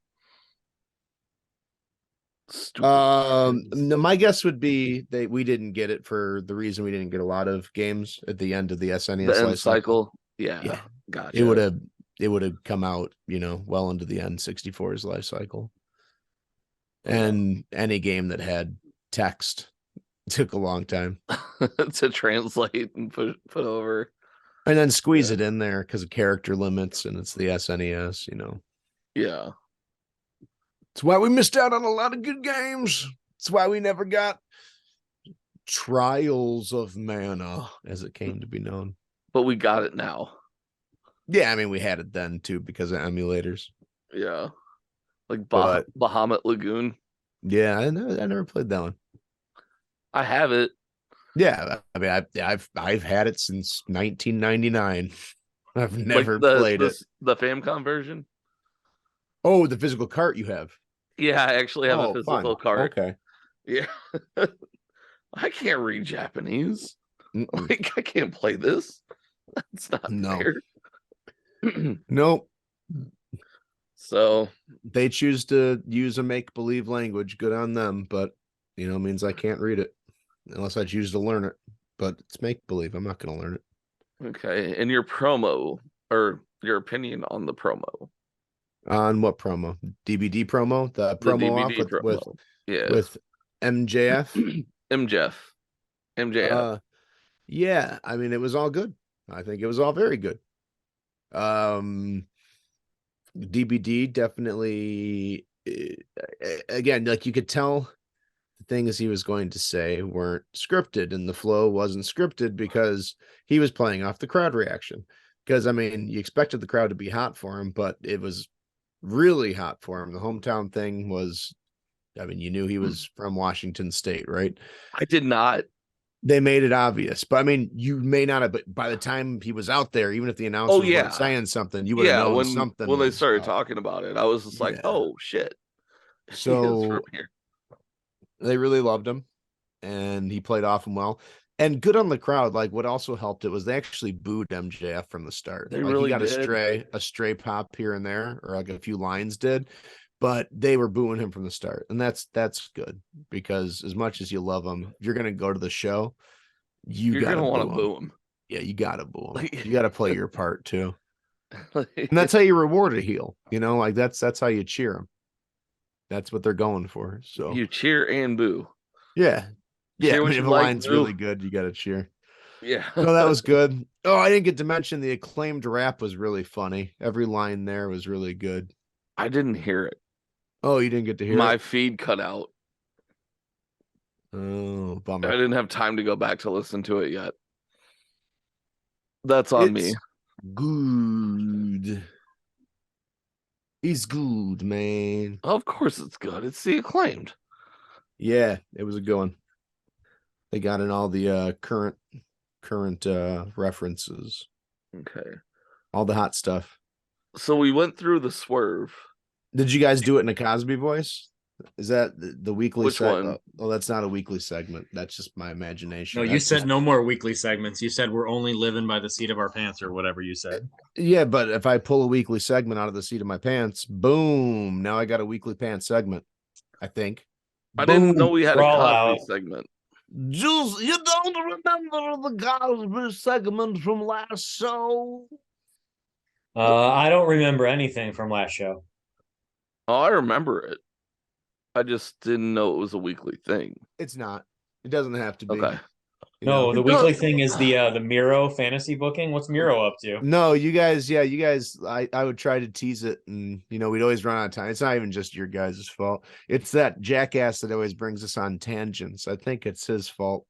no, my guess would be we didn't get it for the reason we didn't get a lot of games at the end of the SNES the end life cycle. Yeah. Gotcha. It would have come out, well into the N64's life cycle. And any game that had text took a long time to translate and put over. And then squeeze it in there because of character limits, and it's the SNES, Yeah. It's why we missed out on a lot of good games. That's why we never got Trials of Mana, as it came to be known. But we got it now. Yeah, I mean, we had it then too because of emulators. Yeah. Like But- Bahamut Lagoon. Yeah, I never played that one. I have it. Yeah, I mean, I've had it since 1999. I've never like played it. the Famicom version. Oh, the physical cart you have. Yeah, I actually have a Oh, physical fun. card. Okay. Yeah. I can't read Japanese. Mm-mm. Like, I can't play this. That's not No. fair. Nope. So They choose to use a make-believe language. Good on them, but means I can't read it unless I choose to learn it. But it's make-believe. I'm not going to learn it. okay, and your promo or your opinion on the promo. On what promo? DVD promo? The The promo off DVD promo. with MJF? MJF. Yeah, I mean, it was all good. I think it was all very good. DBD definitely, again, like you could tell the things he was going to say weren't scripted, and the flow wasn't scripted because he was playing off the crowd reaction. Because I mean, you expected the crowd to be hot for him, but it was really hot for him. The hometown thing was, I mean, you knew he was from Washington State, right? I did not. They made it obvious, but I mean, you may not have. But by the time he was out there, even if the announcers yeah. weren't saying something, you would have known something. When they was started up. talking about it, I was just like, Yeah. "Oh shit!" He is So from here. they really loved him, and he played off him well. And good on the crowd. Like what also helped it was they actually booed MJF from the start. They like really he got did. a stray pop here and there, or like a few lines did, but they were booing him from the start, and that's good because as much as you love him, if you're gonna go to the show, You're gotta gonna want to boo him. boo him. Yeah, you gotta boo him. Like- You gotta play your part too. Like, And that's how you reward a heel, like that's how you cheer them. That's what they're going for. So you cheer and boo. yeah. Cheer I what mean, you if a like, line's boo. really good, you gotta cheer. Yeah. So that was good. Oh, I didn't get to mention the Acclaimed rap was really funny. Every line there was really good. I didn't hear it. Oh, you didn't get to hear My it? feed cut out. Oh, I bummer. didn't have time to go back to listen to it yet. That's on me. It's good. He's good, man. Of course it's good. It's the Acclaimed. Yeah, it was a good one. They got in all the current references, Okay. all the hot stuff. So we went through the swerve. Did you guys do it in a Cosby voice? Is that the weekly Which one? Oh, that's not a weekly segment. That's just my imagination. No, you That's said just- no more weekly segments. You said we're only living by the seat of our pants or whatever you said. Yeah, but if I pull a weekly segment out of the seat of my pants, boom, now I got a weekly pants segment, I think. I didn't Boom. know we had a Roll Cosby out. segment. Juice, you don't remember the Cosby segment from last show? I don't remember anything from last show. Oh, I remember it. I just didn't know it was a weekly thing. It's not. It doesn't have to be. Okay. you No, know? the weekly thing is the Miro fantasy booking. What's Miro up to? No, you guys, I would try to tease it, and we'd always run out of time. It's not even just your guys' fault. It's that jackass that always brings us on tangents. I think it's his fault,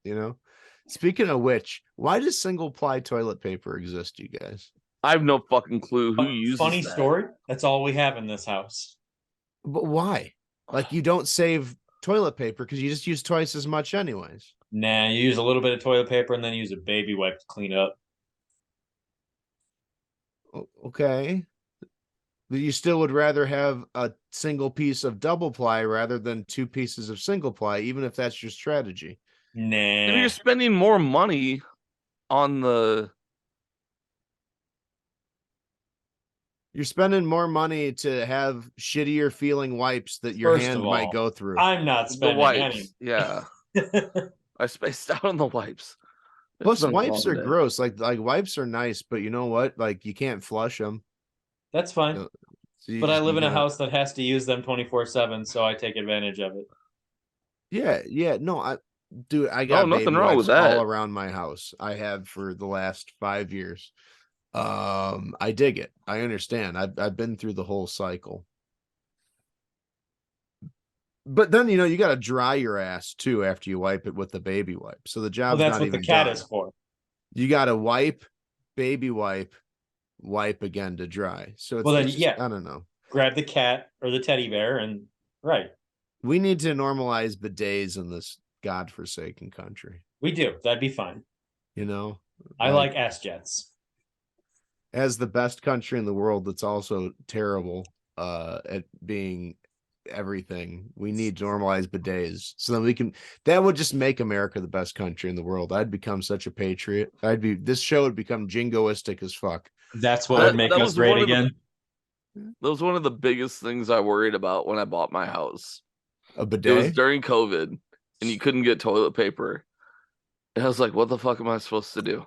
Speaking of which, why does single ply toilet paper exist, you guys? I have no fucking clue who uses Funny that. story. That's all we have in this house. But why? Like you don't save toilet paper because you just use twice as much anyways. Nah, you use a little bit of toilet paper and then use a baby wipe to clean up. Okay. But you still would rather have a single piece of double ply rather than two pieces of single ply, even if that's your strategy. Nah. If you're spending more money on the You're spending more money to have shittier feeling wipes that your First hand of all, might go through. I'm not the spending wipes, yeah, any. I spaced out on the wipes. It's Plus, been a wipes long are day. gross. Like wipes are nice, but you know what? Like you can't flush them. That's fine. So But I live in a house that has to use them 24/7, so I take advantage of it. Yeah. No, I got nothing baby wrong wipes with that. all around my house. I have for the last 5 years. I dig it. I understand. I've been through the whole cycle. But then you got to dry your ass too after you wipe it with the baby wipe. So the Well, job's that's not what even the cat done. is for. You got to wipe, baby wipe again to dry. So it's, Well, then, it's just, yeah. I don't know. Grab the cat or the teddy bear and right. We need to normalize bidets in this godforsaken country. We do. That'd be fine. I I like ass jets. As the best country in the world that's also terrible at being everything, we need to normalize bidets so then that would just make America the best country in the world. I'd become such a patriot. This show would become jingoistic as fuck. That's what would make us great again. That was one of the biggest things I worried about when I bought my house. A It was bidet? during COVID and you couldn't get toilet paper. And I was like, what the fuck am I supposed to do?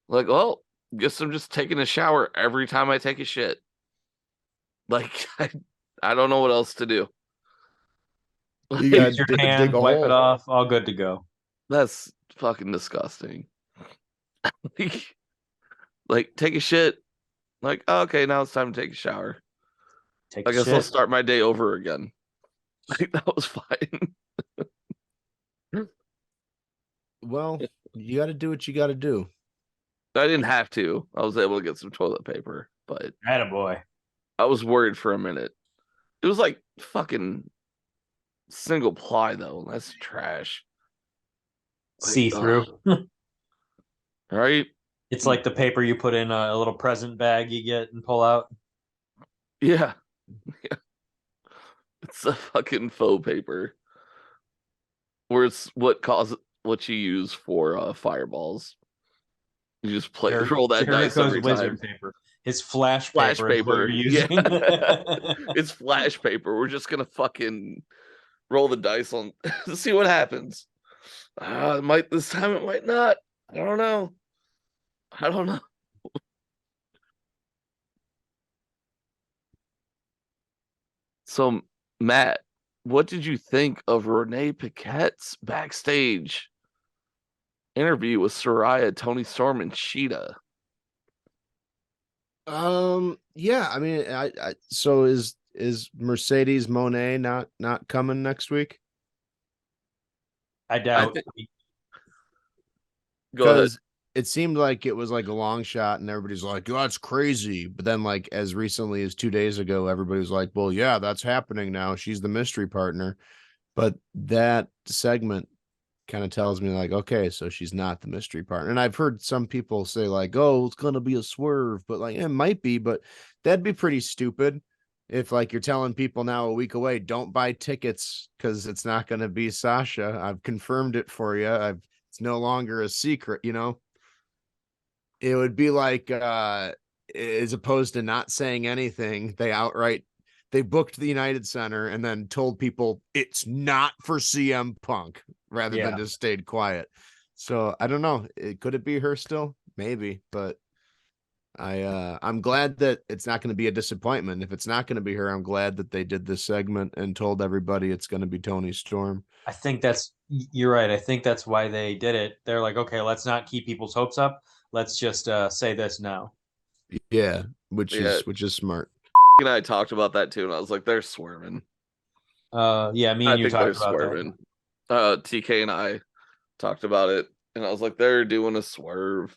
Like, well, guess I'm just taking a shower every time I take a shit. Like, I don't know what else to do. You gotta Use your dig hand, a wipe hole. it off, all good to go. That's fucking disgusting. Like, take a shit. Like, oh, okay, now it's time to take a shower. Take I a guess shit. I'll start my day over again. Like, that was fine. Well, you got to do what you got to do. I didn't have to. I was able to get some toilet paper, but Attaboy. I was worried for a minute. It was like fucking single ply though. That's trash. See through. Right? It's like the paper you put in a little present bag you get and pull out. Yeah. Yeah. It's a fucking faux paper. Where it's what you use for fireballs. You just roll that dice Jericho's every wizard time. paper. His flash Flash paper. Is what paper. you're Yeah. using. It's flash paper. We're just gonna fucking roll the dice on to see what happens. It might this time, it might not. I don't know. So, Matt, what did you think of Renee Paquette's backstage interview with Soraya, Tony Storm, and Sheeta? Yeah, I mean, so is Mercedes Monet not coming next week? I doubt. Go ahead. Because it seemed like it was like a long shot, and everybody's like, "Oh, that's crazy." But then, like as recently as 2 days ago, everybody was like, "Well, yeah, that's happening now. She's the mystery partner." But that segment kind of tells me like, okay, so she's not the mystery partner. And I've heard some people say like, "Oh, it's gonna be a swerve," but like it might be, but that'd be pretty stupid if like you're telling people now a week away, don't buy tickets because it's not gonna be Sasha. I've confirmed it for you. It's no longer a secret, It would be like as opposed to not saying anything, they booked the United Center and then told people it's not for CM Punk rather than just stayed quiet. So I don't know. Could it be her still? Maybe, but I'm glad that it's not going to be a disappointment. If it's not going to be her, I'm glad that they did this segment and told everybody it's going to be Tony Storm. I think you're right. I think that's why they did it. They're like, okay, let's not keep people's hopes up. Let's just say this now. Yeah, which is smart. And I talked about that too, and I was like, they're swerving. Yeah, me and you talked about swerving. TK and I talked about it, and I was like, they're doing a swerve.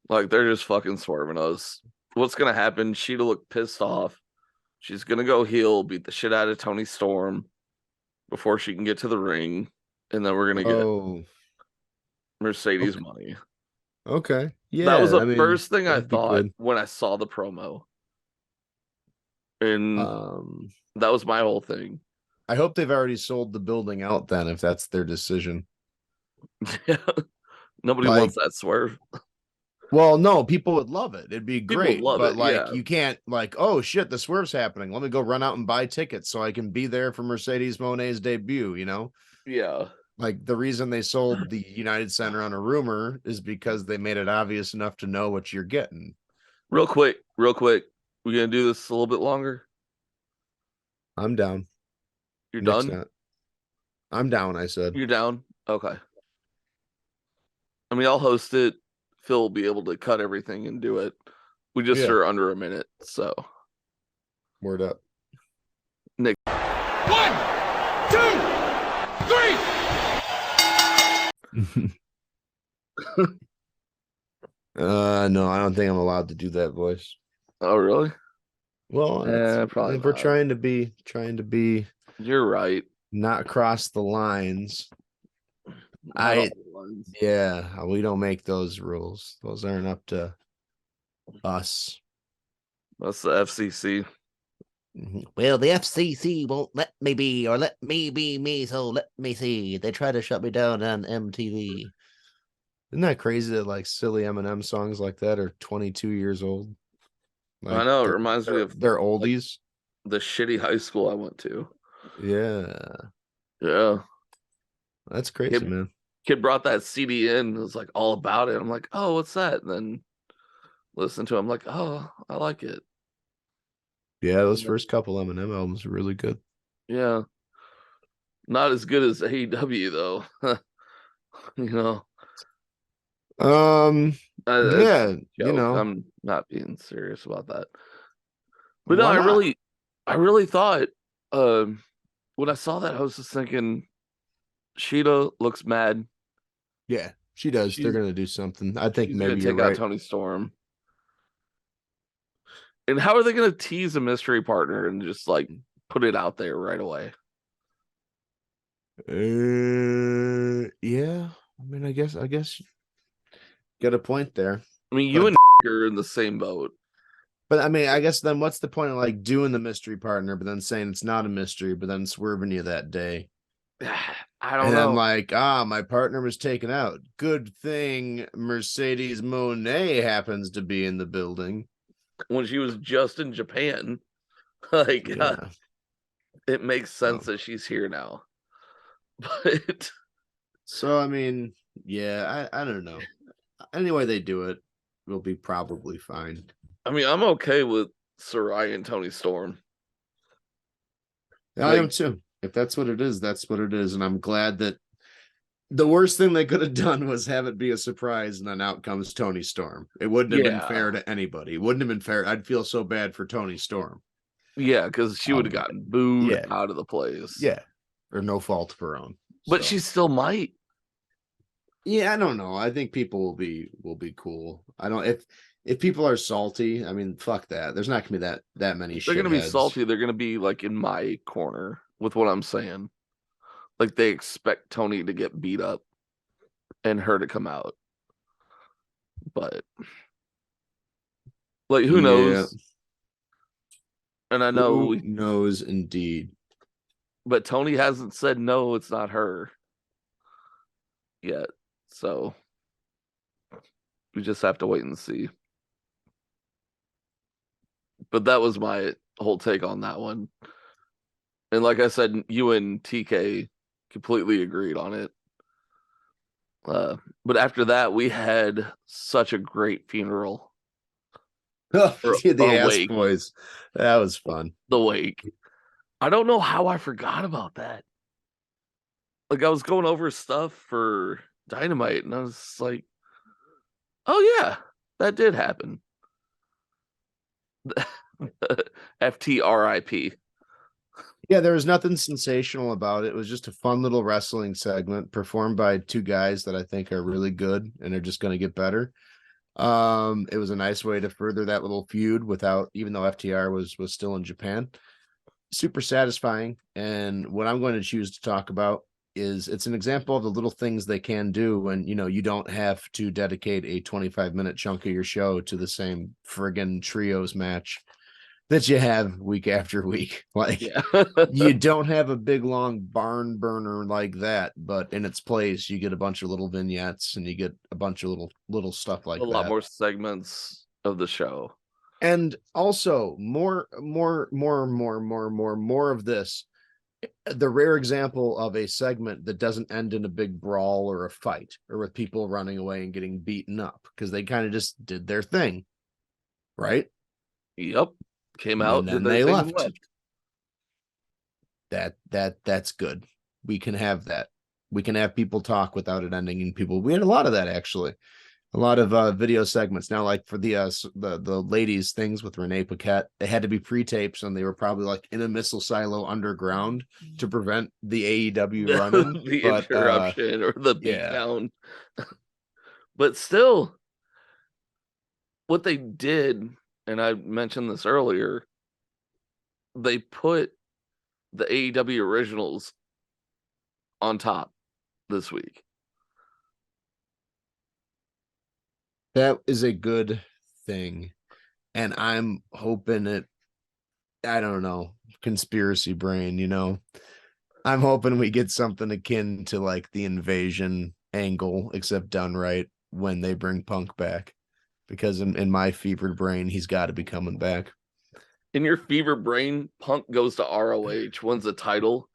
Like, they're just fucking swerving us. What's gonna happen? She'll look pissed off. She's gonna go heel, beat the shit out of Tony Storm before she can get to the ring, and then we're gonna get Mercedes money. Okay. Yeah. That was the first thing I that'd be thought good. when I saw the promo. And that was my whole thing. I hope they've already sold the building out then, if that's their decision. Yeah. Nobody wants that swerve. Well, no, people would love it. It'd be People great. love But it, like yeah. you can't like, oh shit, the swerve's happening. Let me go run out and buy tickets so I can be there for Mercedes Monet's debut, Yeah. Like the reason they sold the United Center on a rumor is because they made it obvious enough to know what you're getting. Real quick. We're gonna do this a little bit longer. I'm down. You're Nick's done? not. I'm down, I said. You're down? Okay. I mean, I'll host it. Phil will be able to cut everything and do it. We just are under a minute, so. Word up. One, 2, 3. No, I don't think I'm allowed to do that voice. Oh, really? Well, Probably if we're not. trying to be You're right. not cross the lines. Not all the ones. Yeah, we don't make those rules. Those aren't up to us. That's the FCC. Well, the FCC won't let me be, or let me be me, so let me see. They try to shut me down on MTV. Isn't that crazy that like silly Eminem songs like that are 22 years old? I know, it they're- reminds me of they're oldies. the shitty high school I went to. Yeah, Yeah. that's crazy, Kid, man. kid brought that CD in, it was like all about it. I'm like, oh, what's that? And then listen to it, I'm like, oh, I like it. Yeah, those first couple Eminem albums are really good. Yeah. Not as good as AEW though. You know. Yeah, It's a you joke. know, I'm not being serious about that. But no, why not? I really thought when I saw that I was just thinking Sheeta looks mad. Yeah, she does. They're She's- gonna do something. I think She's maybe gonna you're take out right. Tony Storm. And how are they gonna tease a mystery partner and just like put it out there right away? Yeah. I mean, I guess got a point there. I mean, you But- and are in the same boat. But I mean, I guess then what's the point of like doing the mystery partner, but then saying it's not a mystery, but then swerving you that day? I don't And know. then like, my partner was taken out. Good thing Mercedes Monet happens to be in the building. When she was just in Japan, like Yeah. it makes sense that she's here now. But So I mean, yeah, I don't know. Anyway they do it, we'll be probably fine. I mean, I'm okay with Sarai and Tony Storm. I Like- am too. If that's what it is, that's what it is. And I'm glad that the worst thing they could have done was have it be a surprise and then out comes Tony Storm. It wouldn't have been Yeah. fair to anybody. It wouldn't have been fair. I'd feel so bad for Tony Storm. Yeah, because she would have gotten booed yeah. out of the place. Yeah. Or no fault of her own. But So, she still might. yeah, I don't know. I think people will be cool. I don't if people are salty, I mean, fuck that. There's not gonna be that many They're gonna be shitheads. salty. They're gonna be like in my corner with what I'm saying. Like they expect Tony to get beat up and her to come out. But like who knows? And I know Who knows indeed. but Tony hasn't said no, it's not her yet. So we just have to wait and see. But that was my whole take on that one. And like I said, you and TK completely agreed on it. But after that, we had such a great funeral. the or ass wake. boys. That was fun. The wake. I don't know how I forgot about that. Like I was going over stuff for Dynamite, and I was like, "Oh yeah, that did happen." FTRIP. Yeah, there was nothing sensational about it. It was just a fun little wrestling segment performed by two guys that I think are really good and are just going to get better. It was a nice way to further that little feud without, even though FTR was still in Japan. Super satisfying. And what I'm going to choose to talk about is it's an example of the little things they can do when, you don't have to dedicate a 25-minute chunk of your show to the same friggin' trios match that you have week after week. Like, Yeah. you don't have a big long barn burner like that, but in its place, you get a bunch of little vignettes and you get a bunch of little stuff like A that. lot more segments of the show. And also more of this. The rare example of a segment that doesn't end in a big brawl or a fight or with people running away and getting beaten up because they kind of just did their thing, right? Yep. Came And out, then did their they thing, left. and That's good. We can have that. We can have people talk without it ending in people. We had a lot of that actually. A lot of video segments now, like for the ladies things with Renee Paquette, they had to be pre-taped, and they were probably like in a missile silo underground to prevent the AEW run-in. the But interruption or the yeah. beatdown. But still, what they did, and I mentioned this earlier, they put the AEW originals on top this week. That is a good thing. And I'm hoping I don't know, conspiracy brain, I'm hoping we get something akin to like the invasion angle, except done right when they bring Punk back. Because in my fevered brain, he's got to be coming back. In your fever brain, Punk goes to ROH, wins the title,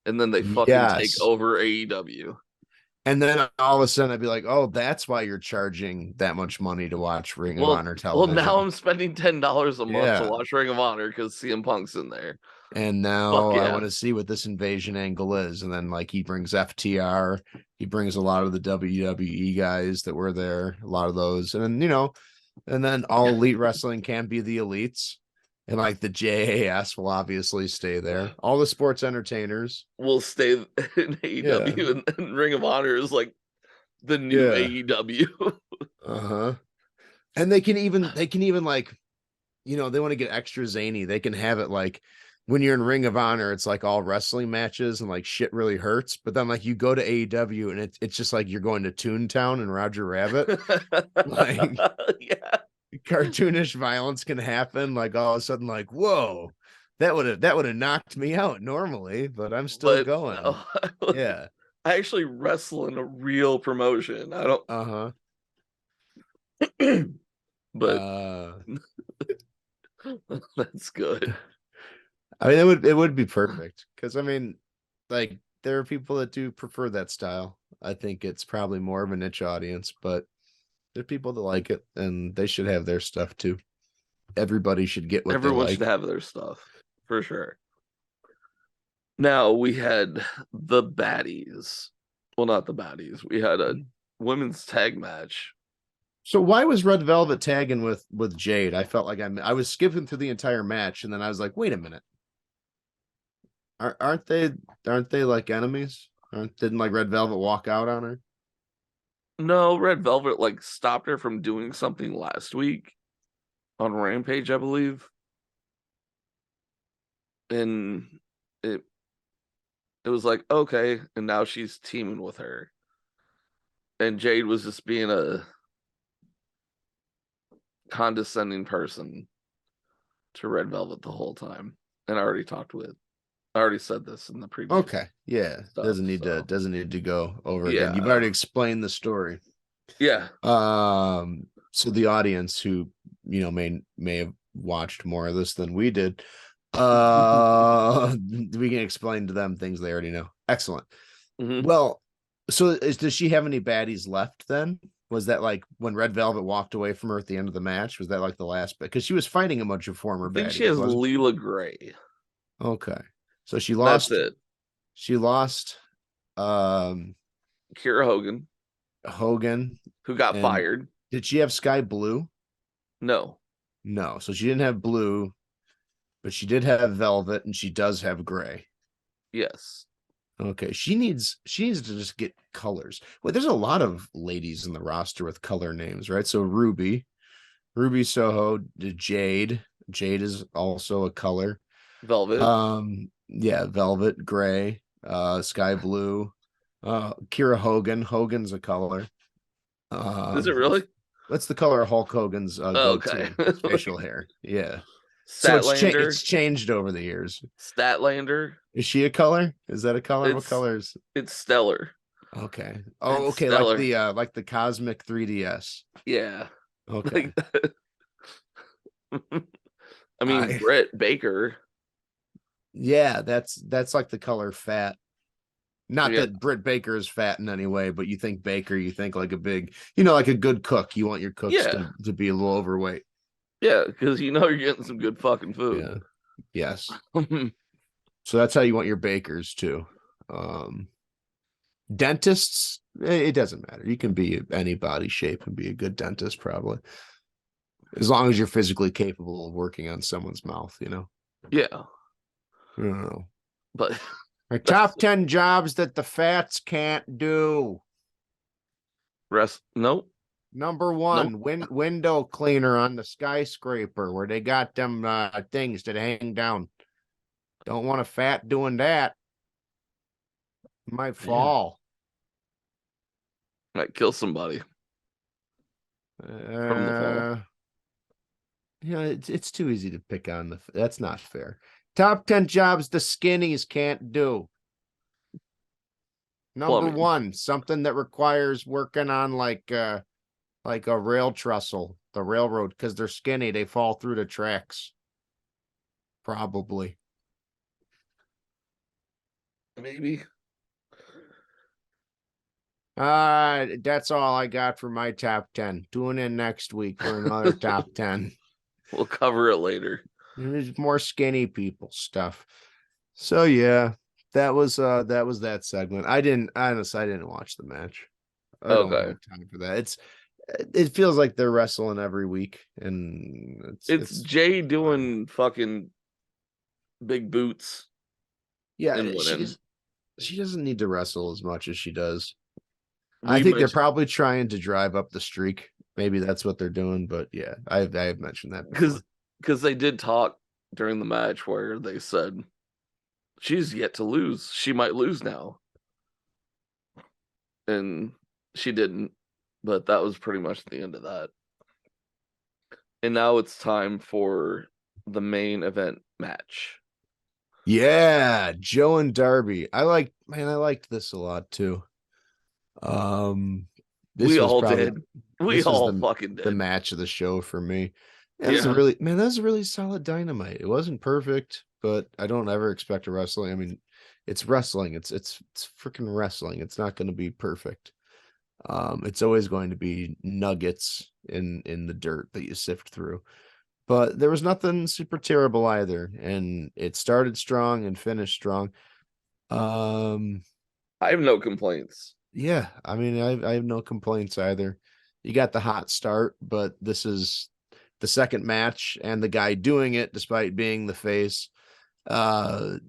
and then they fucking take Yes. over AEW. And then all of a sudden I'd be like, oh, that's why you're charging that much money to watch Ring of Honor television. Well, now I'm spending $10 a month to Yeah. watch Ring of Honor because CM Punk's in there. And now Fuck yeah. I want to see what this invasion angle is. And then like he brings FTR, he brings a lot of the WWE guys that were there, a lot of those. And then, and then all elite wrestling can be the elites. And like the JAS will obviously stay there. All the sports entertainers will stay in AEW, and Ring of Honor is like the new AEW. Uh-huh. And they can even like, they want to get extra zany. They can have it like when you're in Ring of Honor, it's like all wrestling matches and like shit really hurts. But then like you go to AEW and it's just like you're going to Toontown and Roger Rabbit. Like, yeah. Cartoonish violence can happen. Like all of a sudden, like, whoa, that would have knocked me out normally, but I'm still going. No, yeah. I actually wrestle in a real promotion. I don't. But that's good. I mean, it would be perfect because I mean, like there are people that do prefer that style. I think it's probably more of a niche audience, but there are people that like it, and they should have their stuff too. Everybody should get what everyone they like. should have their stuff for sure. Now we had the baddies. Well, not the baddies. We had a women's tag match. So why was Red Velvet tagging with Jade? I felt like I was skipping through the entire match, and then I was like, wait a minute. Aren't they like enemies? Didn't like Red Velvet walk out on her? No, Red Velvet like stopped her from doing something last week on Rampage, I believe. And it was like, okay, and now she's teaming with her. And Jade was just being a condescending person to Red Velvet the whole time. And I already said this in the previous. Okay, yeah, stuff, doesn't need to go over again. Yeah. You've already explained the story. Yeah. So the audience who may have watched more of this than we did, we can explain to them things they already know. Excellent. Mm-hmm. Well, so does she have any baddies left then? Was that like when Red Velvet walked away from her at the end of the match? Was that like the last bit? Because she was fighting a bunch of former baddies. I think she has Leela Gray. Okay. So she lost. That's it. She lost Kira Hogan, who got fired. Did she have Sky Blue? No. So she didn't have Blue, but she did have Velvet, and she does have Gray. Yes. Okay. She needs to just get colors. Well, there's a lot of ladies in the roster with color names, right? So Ruby Soho, Jade is also a color. Velvet. Velvet, Gray, Sky Blue, Kira Hogan's a color. Is it really? That's the color of Hulk Hogan's okay. facial hair. Yeah. Statlander. So it's changed over the years. Statlander. Is she a color? Is that a color? What colors? It's Stellar. Okay. Oh, okay. Stellar. Like the Cosmic 3DS. Yeah. Okay. I mean, Britt Baker. Yeah, that's like the color fat. Not that Britt Baker is fat in any way, but you think Baker, you think like a big, like a good cook. You want your cooks to be a little overweight. Yeah, because you're getting some good fucking food. Yeah. Yes. So that's how you want your bakers too. Dentists it doesn't matter. You can be any body shape and be a good dentist, probably, as long as you're physically capable of working on someone's mouth. Yeah, I don't know. but Our top 10 jobs that the fats can't do. Nope. Number one, window cleaner on the skyscraper where they got them things that hang down. Don't want a fat doing that. Might fall. Might kill somebody from the fall. It's too easy to pick on that's not fair. Top 10 jobs the skinnies can't do. Number Plumbing. one, something that requires working on like a rail trestle, the railroad, because they're skinny, they fall through the tracks. Probably. Maybe. That's all I got for my top 10. Tune in next week for another top 10. We'll cover it later. There's more skinny people stuff. So yeah, that was that segment. I didn't watch the match. I don't have time for that. It feels like they're wrestling every week, and it's Jay doing fucking big boots. Yeah, she doesn't need to wrestle as much as she does. I think they're mentioned- probably trying to drive up the streak. Maybe that's what they're doing, but yeah, I have mentioned that because they did talk during the match where they said she's yet to lose. She might lose now, and she didn't. But that was pretty much the end of that. And now it's time for the main event match. Yeah, Joe and Darby. I liked this a lot too. We all did. We all fucking did. The match of the show for me. Yeah. That was a really solid Dynamite. It wasn't perfect, but I don't ever expect a wrestling. I mean, it's wrestling. It's freaking wrestling. It's not going to be perfect. It's always going to be nuggets in the dirt that you sift through. But there was nothing super terrible either, and it started strong and finished strong. I have no complaints. Yeah, I mean, I have no complaints either. You got the hot start, but this is the second match, and the guy doing it, despite being the face,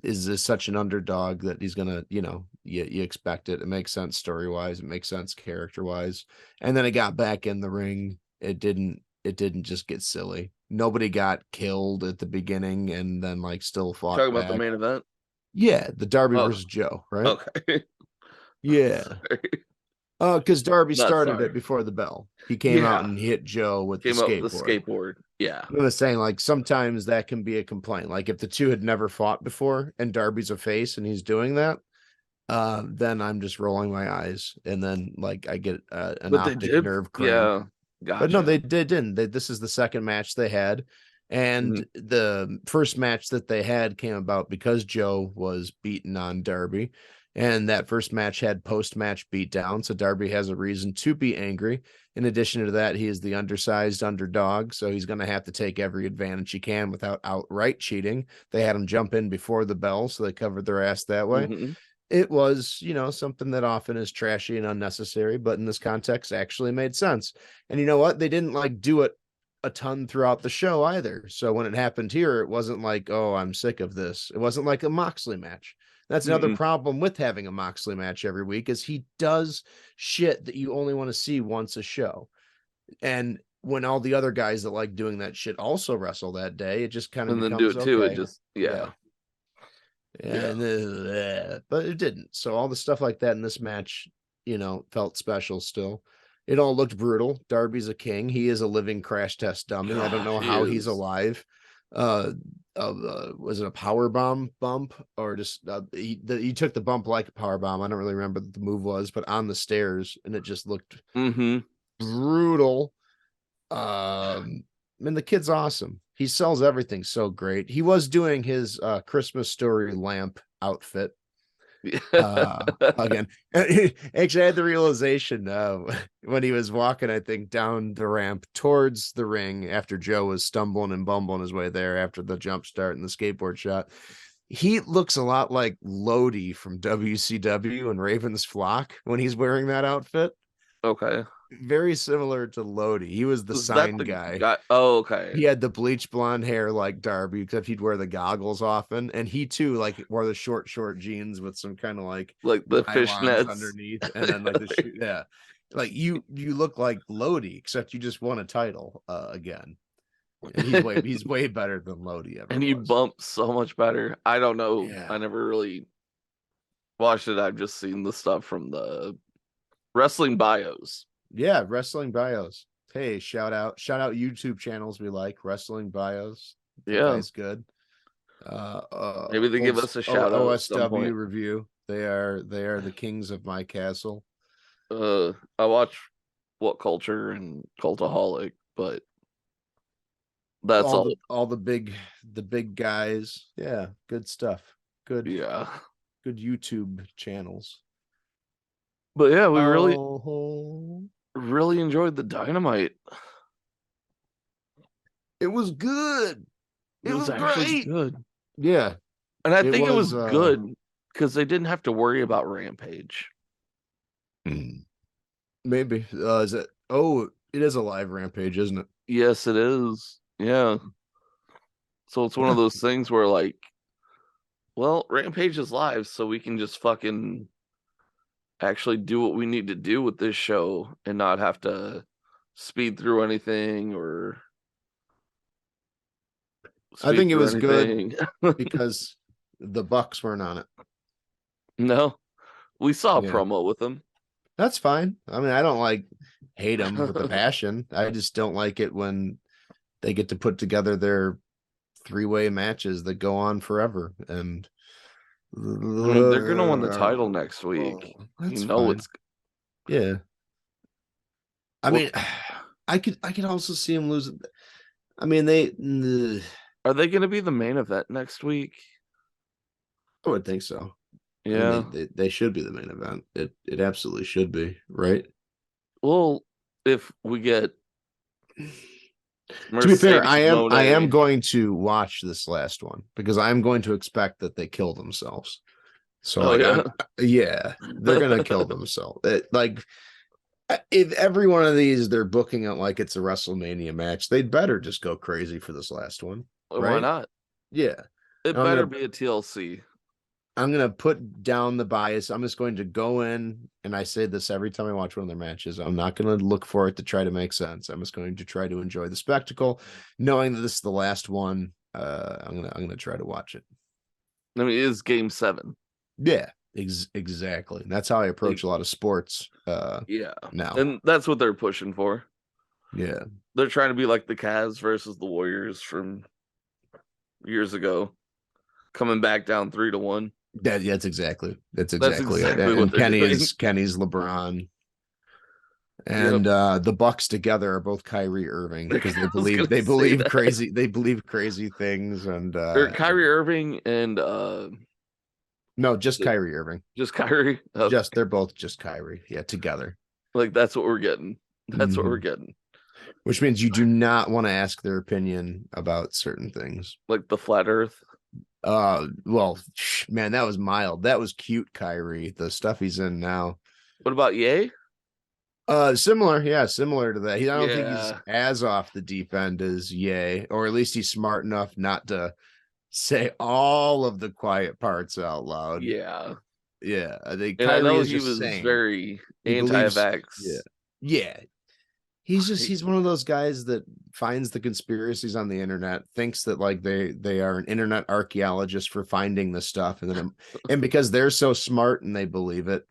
is such an underdog that he's gonna, you expect it. It makes sense story-wise, it makes sense character-wise. And then it got back in the ring. It didn't just get silly. Nobody got killed at the beginning and then still fought. Talking about the main event? Yeah, the Darby versus Joe, right? Okay. Yeah. Because Darby started it before the bell. He came out and hit Joe with the skateboard. Yeah. I was saying, sometimes that can be a complaint. Like if the two had never fought before and Darby's a face and he's doing that, then I'm just rolling my eyes, and then I get an optic nerve cramp. Yeah. Gotcha. But no, they didn't. This is the second match they had. And the first match that they had came about because Joe was beaten on Darby. And that first match had post-match beatdown. So Darby has a reason to be angry. In addition to that, he is the undersized underdog. So he's going to have to take every advantage he can without outright cheating. They had him jump in before the bell, so they covered their ass that way. It was, something that often is trashy and unnecessary, but in this context actually made sense. And you know what? They didn't do it a ton throughout the show either. So when it happened here, it wasn't like, oh, I'm sick of this. It wasn't like a Moxley match. That's another problem with having a Moxley match every week, is he does shit that you only want to see once a show. And when all the other guys that like doing that shit also wrestle that day, it just kind of and then do it too. It just but it didn't. So all the stuff like that in this match, felt special still. It all looked brutal. Darby's a king. He is a living crash test dummy. I don't know how he's alive. Was it a power bomb bump, or just he took the bump like a power bomb? I don't really remember what the move was, but on the stairs, and it just looked brutal. And the kid's awesome. He sells everything so great. He was doing his Christmas Story lamp outfit again. Actually, I had the realization when he was walking, I think, down the ramp towards the ring after Joe was stumbling and bumbling his way there after the jump start and the skateboard shot. He looks a lot like Lodi from WCW and Raven's Flock when he's wearing that outfit. Okay. Very similar to Lodi. He was the Was that sign the guy. Oh, okay. He had the bleach blonde hair like Darby, except he'd wear the goggles often. And he too, like, wore the short jeans with some kind of like the nylons fishnets underneath, and then like the shoe. Yeah, like you look like Lodi, except you just won a title again. And he's way better than Lodi ever and he was. bumps so much better. I don't know. Yeah. I never really watched it. I've just seen the stuff from the wrestling bios. Yeah, wrestling bios. Hey, shout out YouTube channels we like. Wrestling bios. That Yeah. guy's good. Maybe they give us a shout out at some OSW point. review. They are the kings of my castle. I watch What Culture and Cultaholic, but that's all the big guys. Yeah, good stuff. Good yeah. good YouTube channels. But yeah, we Oh, really enjoyed the Dynamite. it was good. It was actually great. good. Yeah. And I think it was was, good because they didn't have to worry about Rampage. Maybe. Is it? Oh, it is a live Rampage, isn't it? Yes, it is. Yeah. So it's one of those things where, like, well, Rampage is live, so we can just fucking actually do what we need to do with this show and not have to speed through anything or. I think it was anything. good because the Bucks weren't on it. No, we saw a Yeah. promo with them. That's fine. I mean, I don't like hate them with a passion. I just don't like it when they get to put together their 3-way matches that go on forever. And I mean, they're gonna win the title next week. That's you know fine. it's Yeah. I Well- mean, I could also see them losing. I mean, they Are they gonna be the main event next week? I would think so. I Yeah. mean, they should be the main event. It absolutely should be, right? Well, if we get To be fair, I am Moné- going to watch this last one because I'm going to expect that they kill themselves. So Oh, like, yeah? they're gonna kill themselves. Like, if every one of these they're booking it like it's a WrestleMania match, they'd better just go crazy for this last one. Why right? not? Yeah, It I'm better gonna- be a TLC. I'm gonna put down the bias. I'm just going to go in, and I say this every time I watch one of their matches. I'm not going to look for it to try to make sense. I'm just going to try to enjoy the spectacle, knowing that this is the last one. I'm gonna try to watch it. I mean, it is Game 7. Yeah, exactly. And that's how I approach a lot of sports. Yeah, now, and that's what they're pushing for. yeah, They're trying to be like the Cavs versus the Warriors from years ago, coming back down 3-1. that's exactly it. exactly And what they're doing. Kenny's LeBron. And the Bucks together are both Kyrie Irving because they believe crazy things. And or Kyrie Irving and no, just Kyrie Irving. Just Kyrie. Okay. They're both just Kyrie. Yeah, together. Like that's what we're getting. That's what we're getting. Which means you do not want to ask their opinion about certain things. Like the flat Earth. Well, man, that was mild. That was cute, Kyrie. The stuff he's in now. What about Ye? Similar to that. I don't think he's Yeah. as off the deep end as Ye, or at least he's smart enough not to say all of the quiet parts out loud. Yeah. Yeah. I think And Kyrie I know is he just was sane. very He believes- anti-vax. Yeah. He's one of those guys that finds the conspiracies on the internet, thinks that like they are an internet archaeologist for finding this stuff, and then and because they're so smart and they believe it,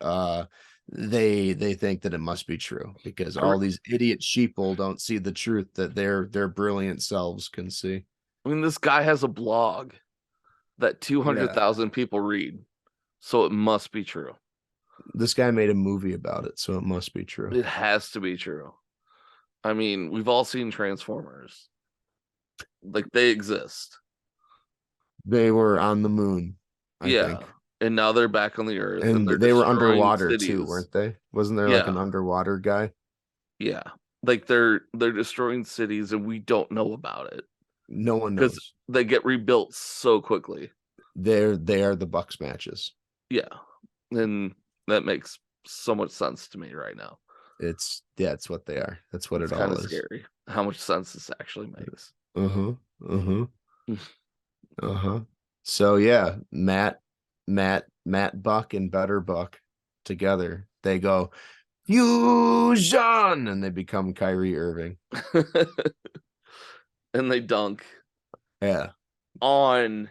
they think that it must be true because all these idiot sheeple don't see the truth that their brilliant selves can see. I mean, this guy has a blog that 200,000 people read, so it must be true. This guy made a movie about it, so it must be true. It has to be true. I mean, we've all seen Transformers. Like, they exist. They were on the moon, I think. And now they're back on the Earth. And they're they were destroying underwater cities. too, weren't they? Wasn't there like an underwater guy? Yeah. Like, they're destroying cities, and we don't know about it. No one knows. Because they get rebuilt so quickly. They are the Bucks matches. Yeah, and that makes so much sense to me right now. It's what they are. That's what It's it kind all of is. scary how much sense this actually makes. Uh-huh. Uh-huh. Uh-huh. So yeah, Matt, Buck, and Better Buck together. They go fusion and they become Kyrie Irving. And they dunk Yeah. on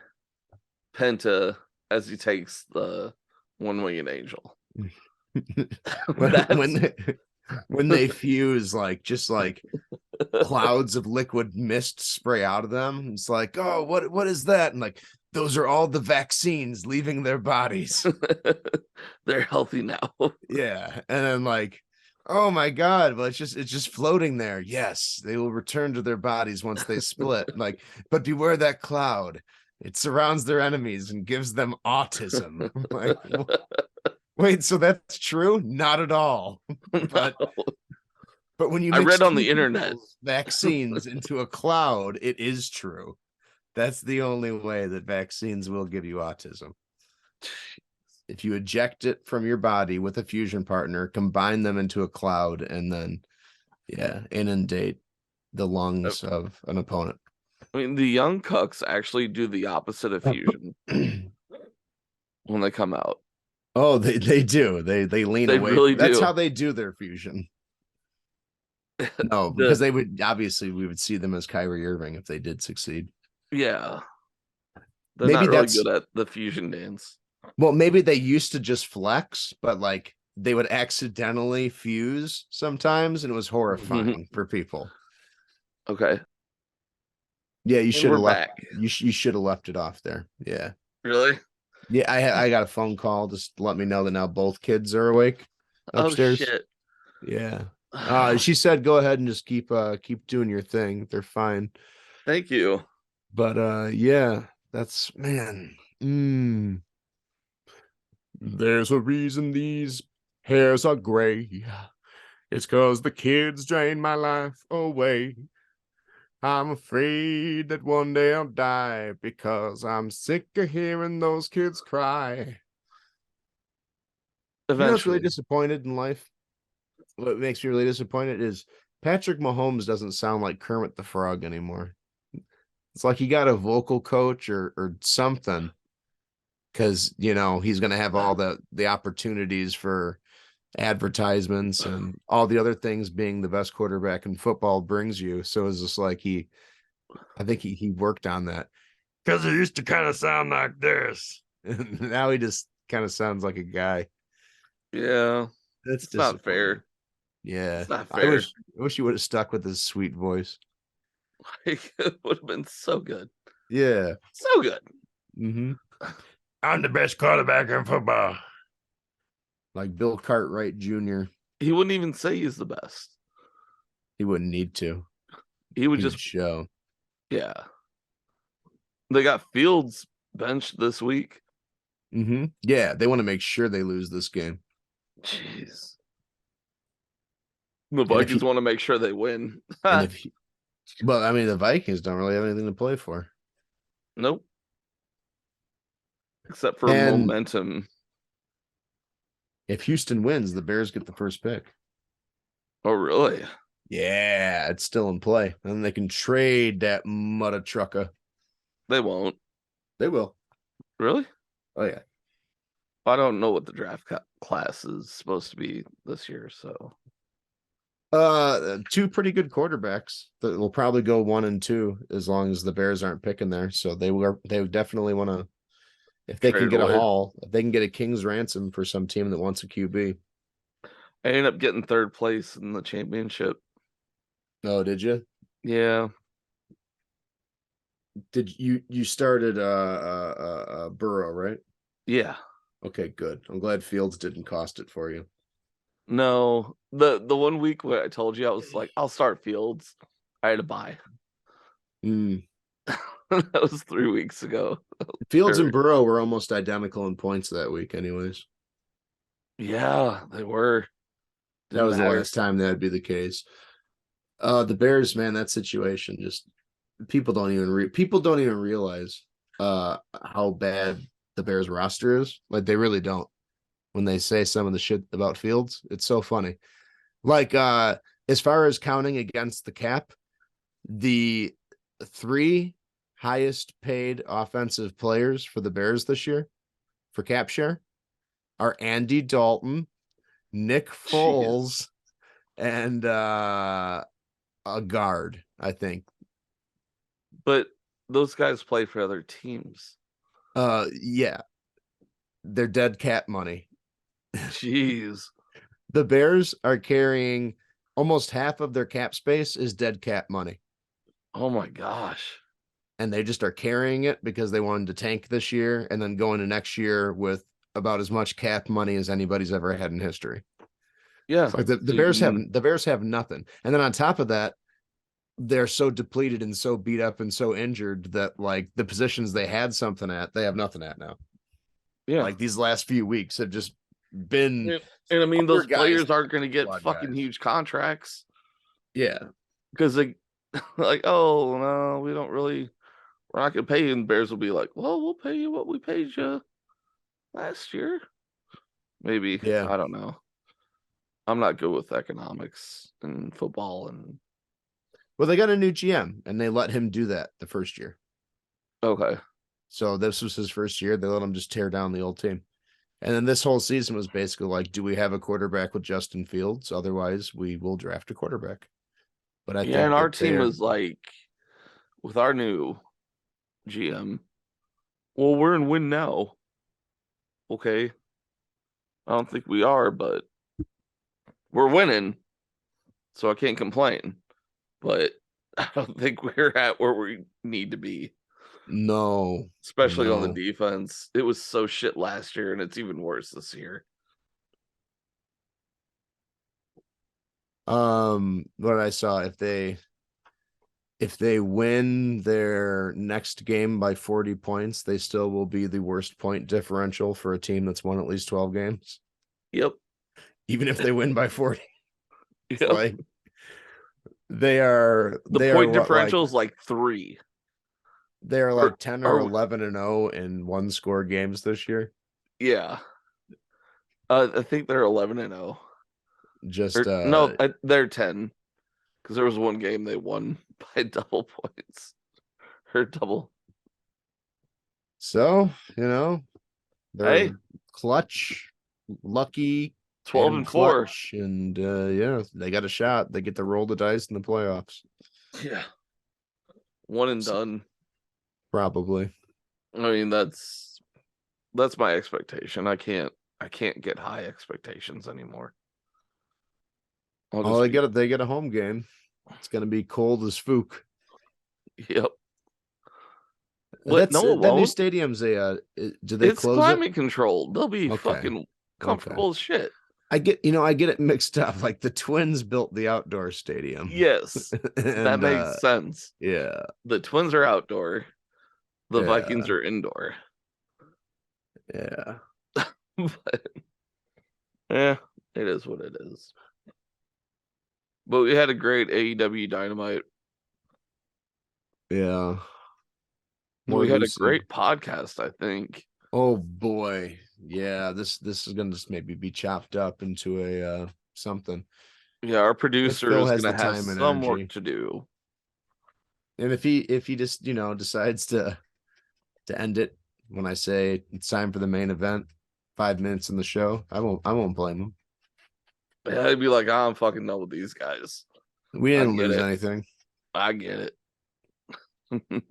Penta as he takes the 1 winged angel. when they fuse, like just like clouds of liquid mist spray out of them. It's like, oh, what is that? And like, those are all the vaccines leaving their bodies. They're healthy now. Yeah. And then like, oh my God, well, it's just floating there. Yes, they will return to their bodies once they split. Like, but beware that cloud. It surrounds their enemies and gives them autism. Like, wait, so that's true? Not at all. But when you I mix read on the two internet people's vaccines into a cloud, it is true. That's the only way that vaccines will give you autism. If you eject it from your body with a fusion partner, combine them into a cloud, and then inundate the lungs of an opponent. I mean, the Young Cucks actually do the opposite of fusion when they come out. Oh, they do. They lean They away. really That's do. how they do their fusion. No, because they would obviously we would see them as Kyrie Irving if they did succeed. Yeah. They're Maybe not really that's good at the fusion dance. well, maybe they used to just flex, but like they would accidentally fuse sometimes, and it was horrifying for people. Okay. Yeah, you should have we're left. back. You should have left it off there. Yeah, Really? yeah. I got a phone call just to let me know that now both kids are awake upstairs. Oh shit. Yeah. She said go ahead and just keep doing your thing. They're fine. Thank you. But yeah, that's man. There's a reason these hairs are gray. It's 'cause the kids drain my life away. I'm afraid that one day I'll die because I'm sick of hearing those kids cry. You know what's really Eventually. disappointed in life? What makes me really disappointed is Patrick Mahomes doesn't sound like Kermit the Frog anymore. It's like he got a vocal coach or something, because he's going to have all the opportunities for advertisements and all the other things being the best quarterback in football brings you. So it's just like I think he worked on that, because it used to kind of sound like this. Now he just kind of sounds like a guy. Yeah. That's It's not fair. Yeah. It's not I fair. wish he would have stuck with his sweet voice. Like, it would have been so good. Yeah. So good. Mm-hmm. I'm the best quarterback in football. Like Bill Cartwright Jr. He wouldn't even say he's the best. He wouldn't need to. He would He just would show. Yeah. They got Fields benched this week. Mm-hmm. Yeah, they want to make sure they lose this game. Jeez. The Vikings want to make sure they win. Well, I mean, the Vikings don't really have anything to play for. Nope. Except for momentum. If Houston wins, the Bears get the first pick. Oh, really? Yeah, it's still in play. And they can trade that mudda trucker. They won't. They will. Really? Oh, yeah. I don't know what the draft class is supposed to be this year, so. Two pretty good quarterbacks that will probably go 1 and 2 as long as the Bears aren't picking there. So they would definitely want to, if they can get a haul, if they can get a king's ransom for some team that wants a QB. I ended up getting 3rd place in the championship. Oh, did you? Yeah. Did you started Burrow, right? Yeah. Okay, good. I'm glad Fields didn't cost it for you. No, the 1 week where I told you I was like, I'll start Fields, I had to buy. That was 3 weeks ago. Fields and Burrow were almost identical in points that week, anyways. Yeah, they were. That was the last time that'd be the case. The Bears, man, that situation just people don't even realize how bad the Bears roster is. Like they really don't. When they say some of the shit about Fields, it's so funny. Like as far as counting against the cap, the 3 highest paid offensive players for the Bears this year for cap share are Andy Dalton, Nick Foles, and a guard, I think. But those guys play for other teams. Yeah. They're dead cap money. Jeez. The Bears are carrying almost half of their cap space is dead cap money. Oh my gosh. And they just are carrying it because they wanted to tank this year and then go into next year with about as much cap money as anybody's ever had in history. Yeah. It's like the Bears have nothing. And then on top of that, they're so depleted and so beat up and so injured that like the positions they had something at, they have nothing at now. Yeah. Like these last few weeks have just been. And I mean, those guys, players aren't going to get squad fucking guys. huge contracts. Yeah. Because they, like, oh, no, we're not going to pay you. And Bears will be like, well, we'll pay you what we paid you last year. Maybe. Yeah. I don't know. I'm not good with economics and football. Well, they got a new GM and they let him do that the first year. Okay. So this was his first year. They let him just tear down the old team. And then this whole season was basically like, do we have a quarterback with Justin Fields? Otherwise, we will draft a quarterback. But I think and our team is like, with our new GM, well, we're in win now. Okay. I don't think we are, but we're winning. So I can't complain. But I don't think we're at where we need to be. No. Especially on the defense. It was so shit last year, and it's even worse this year. What I saw, if they win their next game by 40 points, they still will be the worst point differential for a team that's won at least 12 games. Yep. Even if they win by 40. Yep. Like they are the point differential is like 3. They're like 10 or 11-0 in 1-score games this year. Yeah. I think they're 11-0. No, they're 10. Because there was one game they won by double points. Or double. So, they're clutch, lucky, 12-4. And yeah, they got a shot. They get to roll the dice in the playoffs. Yeah. One and done. Probably. I mean, that's my expectation. I can't get high expectations anymore. They get a home game. It's gonna be cold as fook. Yep. That new stadium's do they it's close climate it? Controlled. They'll be fucking comfortable as shit. I get it mixed up. Like the Twins built the outdoor stadium. Yes. That makes sense. Yeah. The Twins are outdoor. The Vikings are indoor. Yeah. But it is what it is. But we had a great AEW Dynamite. Yeah. We had a great podcast, I think. Oh boy. Yeah, this is gonna just maybe be chopped up into a something. Yeah, our producer is gonna have some work to do. And if he just decides to end it when I say it's time for the main event, 5 minutes in the show, I won't blame him. Yeah, I'd be like, I'm fucking done with these guys. We didn't lose anything. I get it.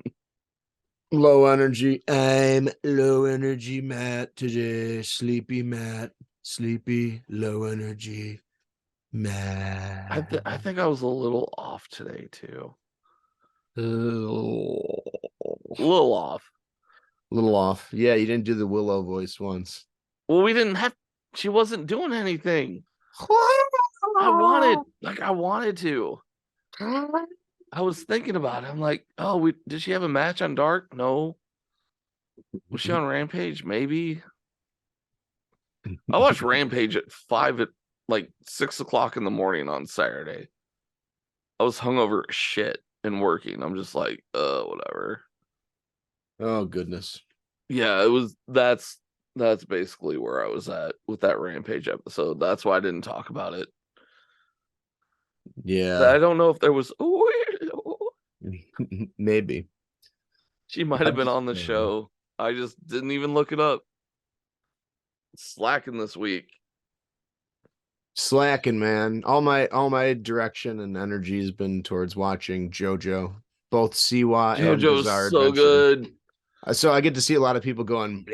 Low energy. I'm low energy Matt today. Sleepy Matt. Sleepy, low energy Matt. I think I was a little off today too. A little off. Yeah, you didn't do the Willow voice once. Well, she wasn't doing anything. I wanted to. I was thinking about it. I'm like, did she have a match on Dark? No. Was she on Rampage? Maybe. I watched Rampage at 6 o'clock in the morning on Saturday. I was hungover as shit and working. I'm just like, whatever. Oh goodness. Yeah, it was that's basically where I was at with that Rampage episode. That's why I didn't talk about it. I Yeah. don't know if there was Maybe. she might have I'm been just on the show. I just didn't even look it up. Slacking this week. slacking, man. All my direction and energy has been towards watching JoJo, both Siwa and JoJo's Bizarre so Adventure. good. So I get to see a lot of people going.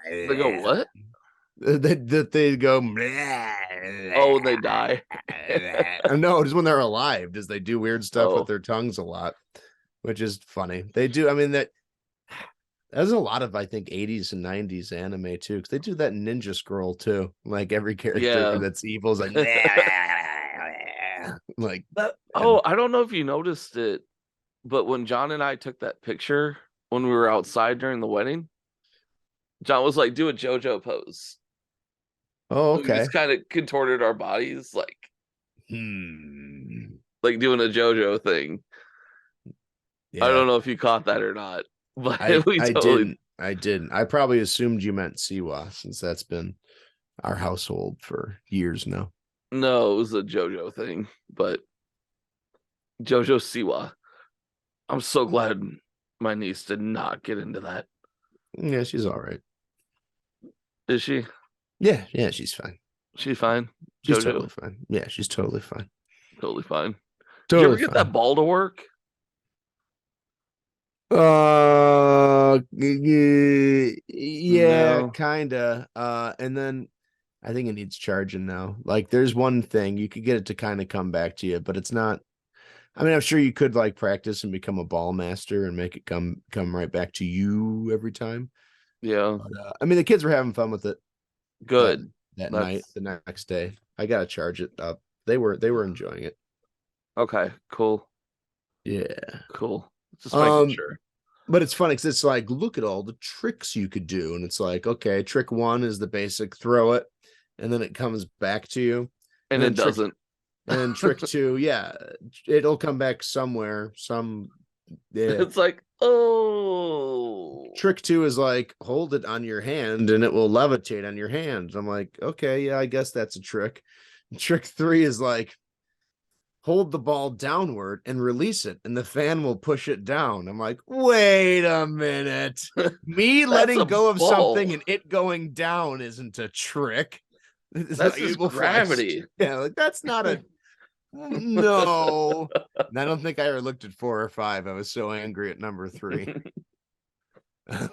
They go, what? That they go. Oh, they die. No, just when they're alive, does they do weird stuff with Oh. their tongues a lot, which is funny. They do. I mean there's a lot of I think 80s and 90s anime too, because they do that in Ninja Scroll too. Like every character Yeah. that's evil is like like That, oh, I don't know if you noticed it, but when John and I took that picture when we were outside during the wedding, John was like, do a JoJo pose. oh We okay. just kind of contorted our bodies like Hmm. doing a JoJo thing. Yeah, I don't know if you caught that or not, but I we I totally didn't. I didn't. I probably assumed you meant Siwa since that's been our household for years now. no, it was a JoJo thing, but JoJo Siwa. I'm so glad my niece did not get into that. Yeah, she's all right. Is she? Yeah, she's fine. She fine? She's JoJo? totally fine. Yeah, she's totally fine. Totally fine. Did you ever Totally get that fine. ball to work? Yeah, No. kinda. And then I think it needs charging now. Like there's one thing you could get it to kind of come back to you, but it's not. I mean, I'm sure you could like practice and become a ball master and make it come right back to you every time. Yeah. But, I mean, the kids were having fun with it Good. that That's night. The next day, I gotta charge it up. They were enjoying it. okay. Cool. Yeah. Cool. Just making Um, sure. But it's funny because it's like, look at all the tricks you could do. And it's like, okay, trick one is the basic throw it, and then it comes back to you. And then it doesn't. And then trick two, yeah, it'll come back somewhere. Yeah. It's like, oh. Trick two is like, hold it on your hand and it will levitate on your hand. I'm like, okay, yeah, I guess that's a trick. Trick three is like, hold the ball downward and release it, and the fan will push it down. I'm like, wait a minute. Me That's letting a go of ball. something and it going down isn't a trick. That's just gravity. Yeah, like that's not a no. And I don't think I ever looked at 4 or 5. I was so angry at number 3.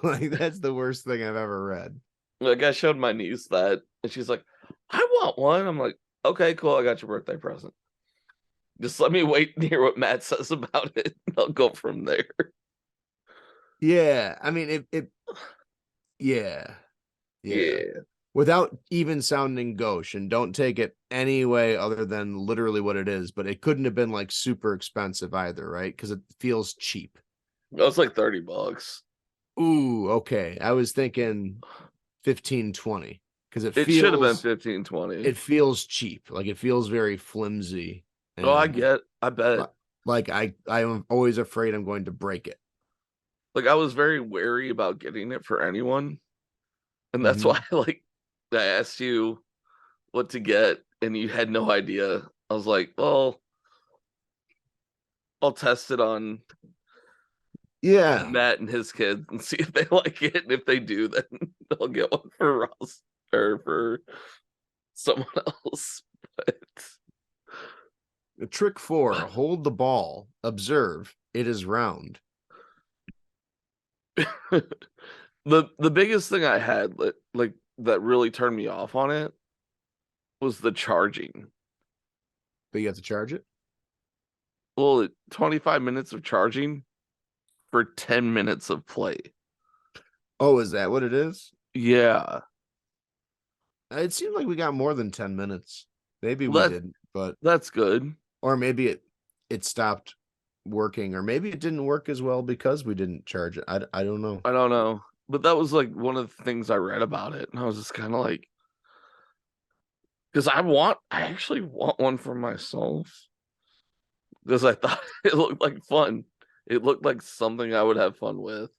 Like that's the worst thing I've ever read. Like I showed my niece that, and she's like, I want one. I'm like, okay, cool. I got your birthday present. Just let me wait and hear what Matt says about it. I'll go from there. Yeah, I mean yeah. Without even sounding gauche, and don't take it any way other than literally what it is, but it couldn't have been like super expensive either, right? Because it feels cheap. That was like $30. Ooh, okay. I was thinking 15, 20 because It should have been 15, 20. It feels cheap. Like it feels very flimsy. Oh, I bet. Like I'm always afraid I'm going to break it. Like I was very wary about getting it for anyone. And that's why I asked you what to get and you had no idea. I was like, well, I'll test it on Matt and his kids and see if they like it. And if they do, then I'll get one for Ross or for someone else. But trick 4, hold the ball, observe, it is round. the biggest thing I had like that really turned me off on it was the charging. But you have to charge it? Well, 25 minutes of charging for 10 minutes of play. Oh, is that what it is? Yeah. It seemed like we got more than 10 minutes. Maybe we didn't, but that's good. Or maybe it stopped working, or maybe it didn't work as well because we didn't charge it. I don't know. I don't know. But that was like one of the things I read about it. And I was just kind of like, because I actually want one for myself. Because I thought it looked like fun. It looked like something I would have fun with.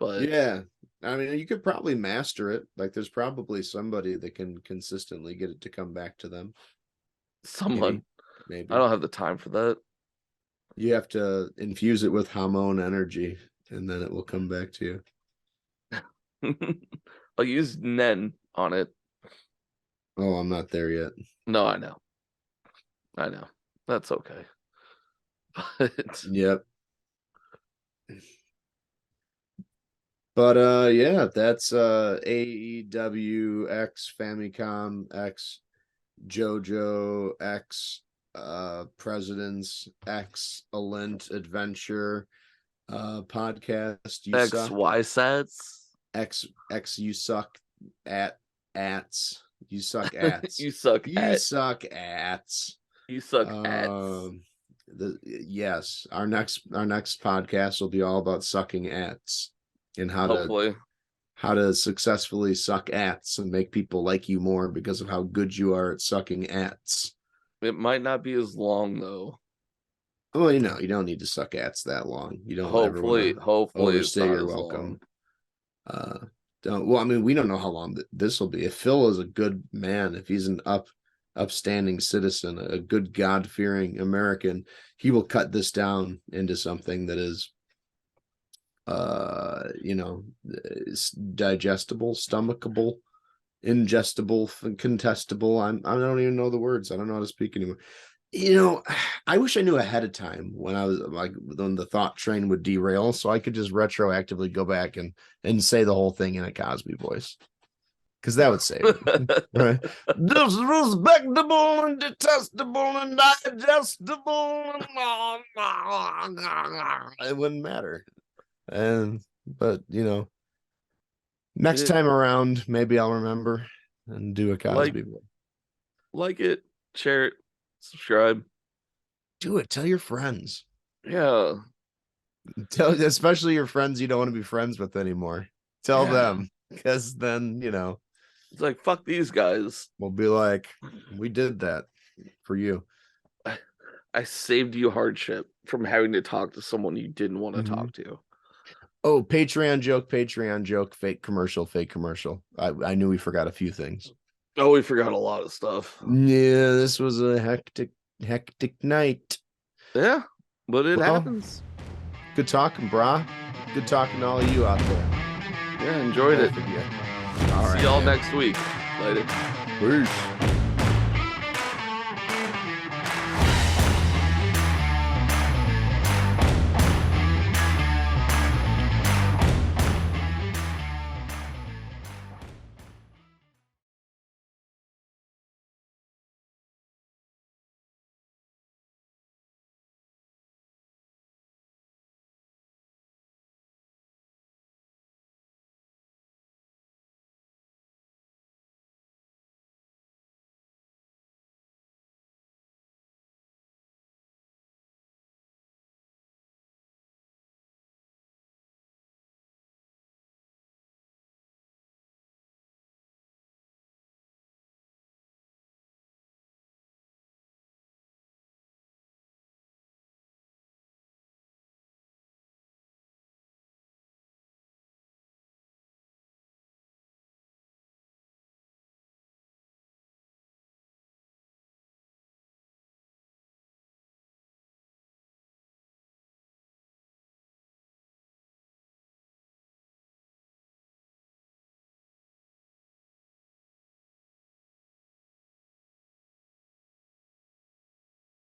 But Yeah. I mean, you could probably master it. Like, there's probably somebody that can consistently get it to come back to them. someone, Maybe. I don't have the time for that. You have to infuse it with hormone energy, and then it will come back to you. I'll use Nen on it. Oh, I'm not there yet. No, I know. That's okay. But Yep. But yeah, that's AEW X Famicom X JoJo X Presidents X Alent Adventure podcast. You X suck. YSATS. X you suck ats. You suck ats. You suck You at. suck ats. You suck ats. Yes, our next podcast will be all about sucking ats and Hopefully. how to successfully suck ats and make people like you more because of how good you are at sucking ats. It might not be as long though. Well, you know, you don't need to suck ats that long. You don't ever Hopefully want to it's overstay not your as welcome. long. Well, I mean, we don't know how long this will be. If Phil is a good man, if he's an upstanding citizen, a good God-fearing American, he will cut this down into something that is is digestible, stomachable, ingestible, contestable. I don't even know the words. I don't know how to speak anymore. You know, I wish I knew ahead of time when I was like when the thought train would derail, so I could just retroactively go back and say the whole thing in a Cosby voice, because that would save it. Right? Disrespectable and detestable and digestible. It wouldn't matter. But you know, next time around, maybe I'll remember and do a Cosby voice. Like it, share it, subscribe. Do it. Tell your friends. Yeah. Tell especially your friends you don't want to be friends with anymore. Tell them, because then it's like, fuck these guys. We'll be like, we did that for you. I saved you hardship from having to talk to someone you didn't want to talk to. Oh, Patreon joke, fake commercial. I knew we forgot a few things. Oh, we forgot a lot of stuff. Yeah, this was a hectic night. Yeah, but it happens. Good talking, brah. Good talking to all of you out there. Yeah, enjoyed it. All right, See y'all next week. Later. Peace.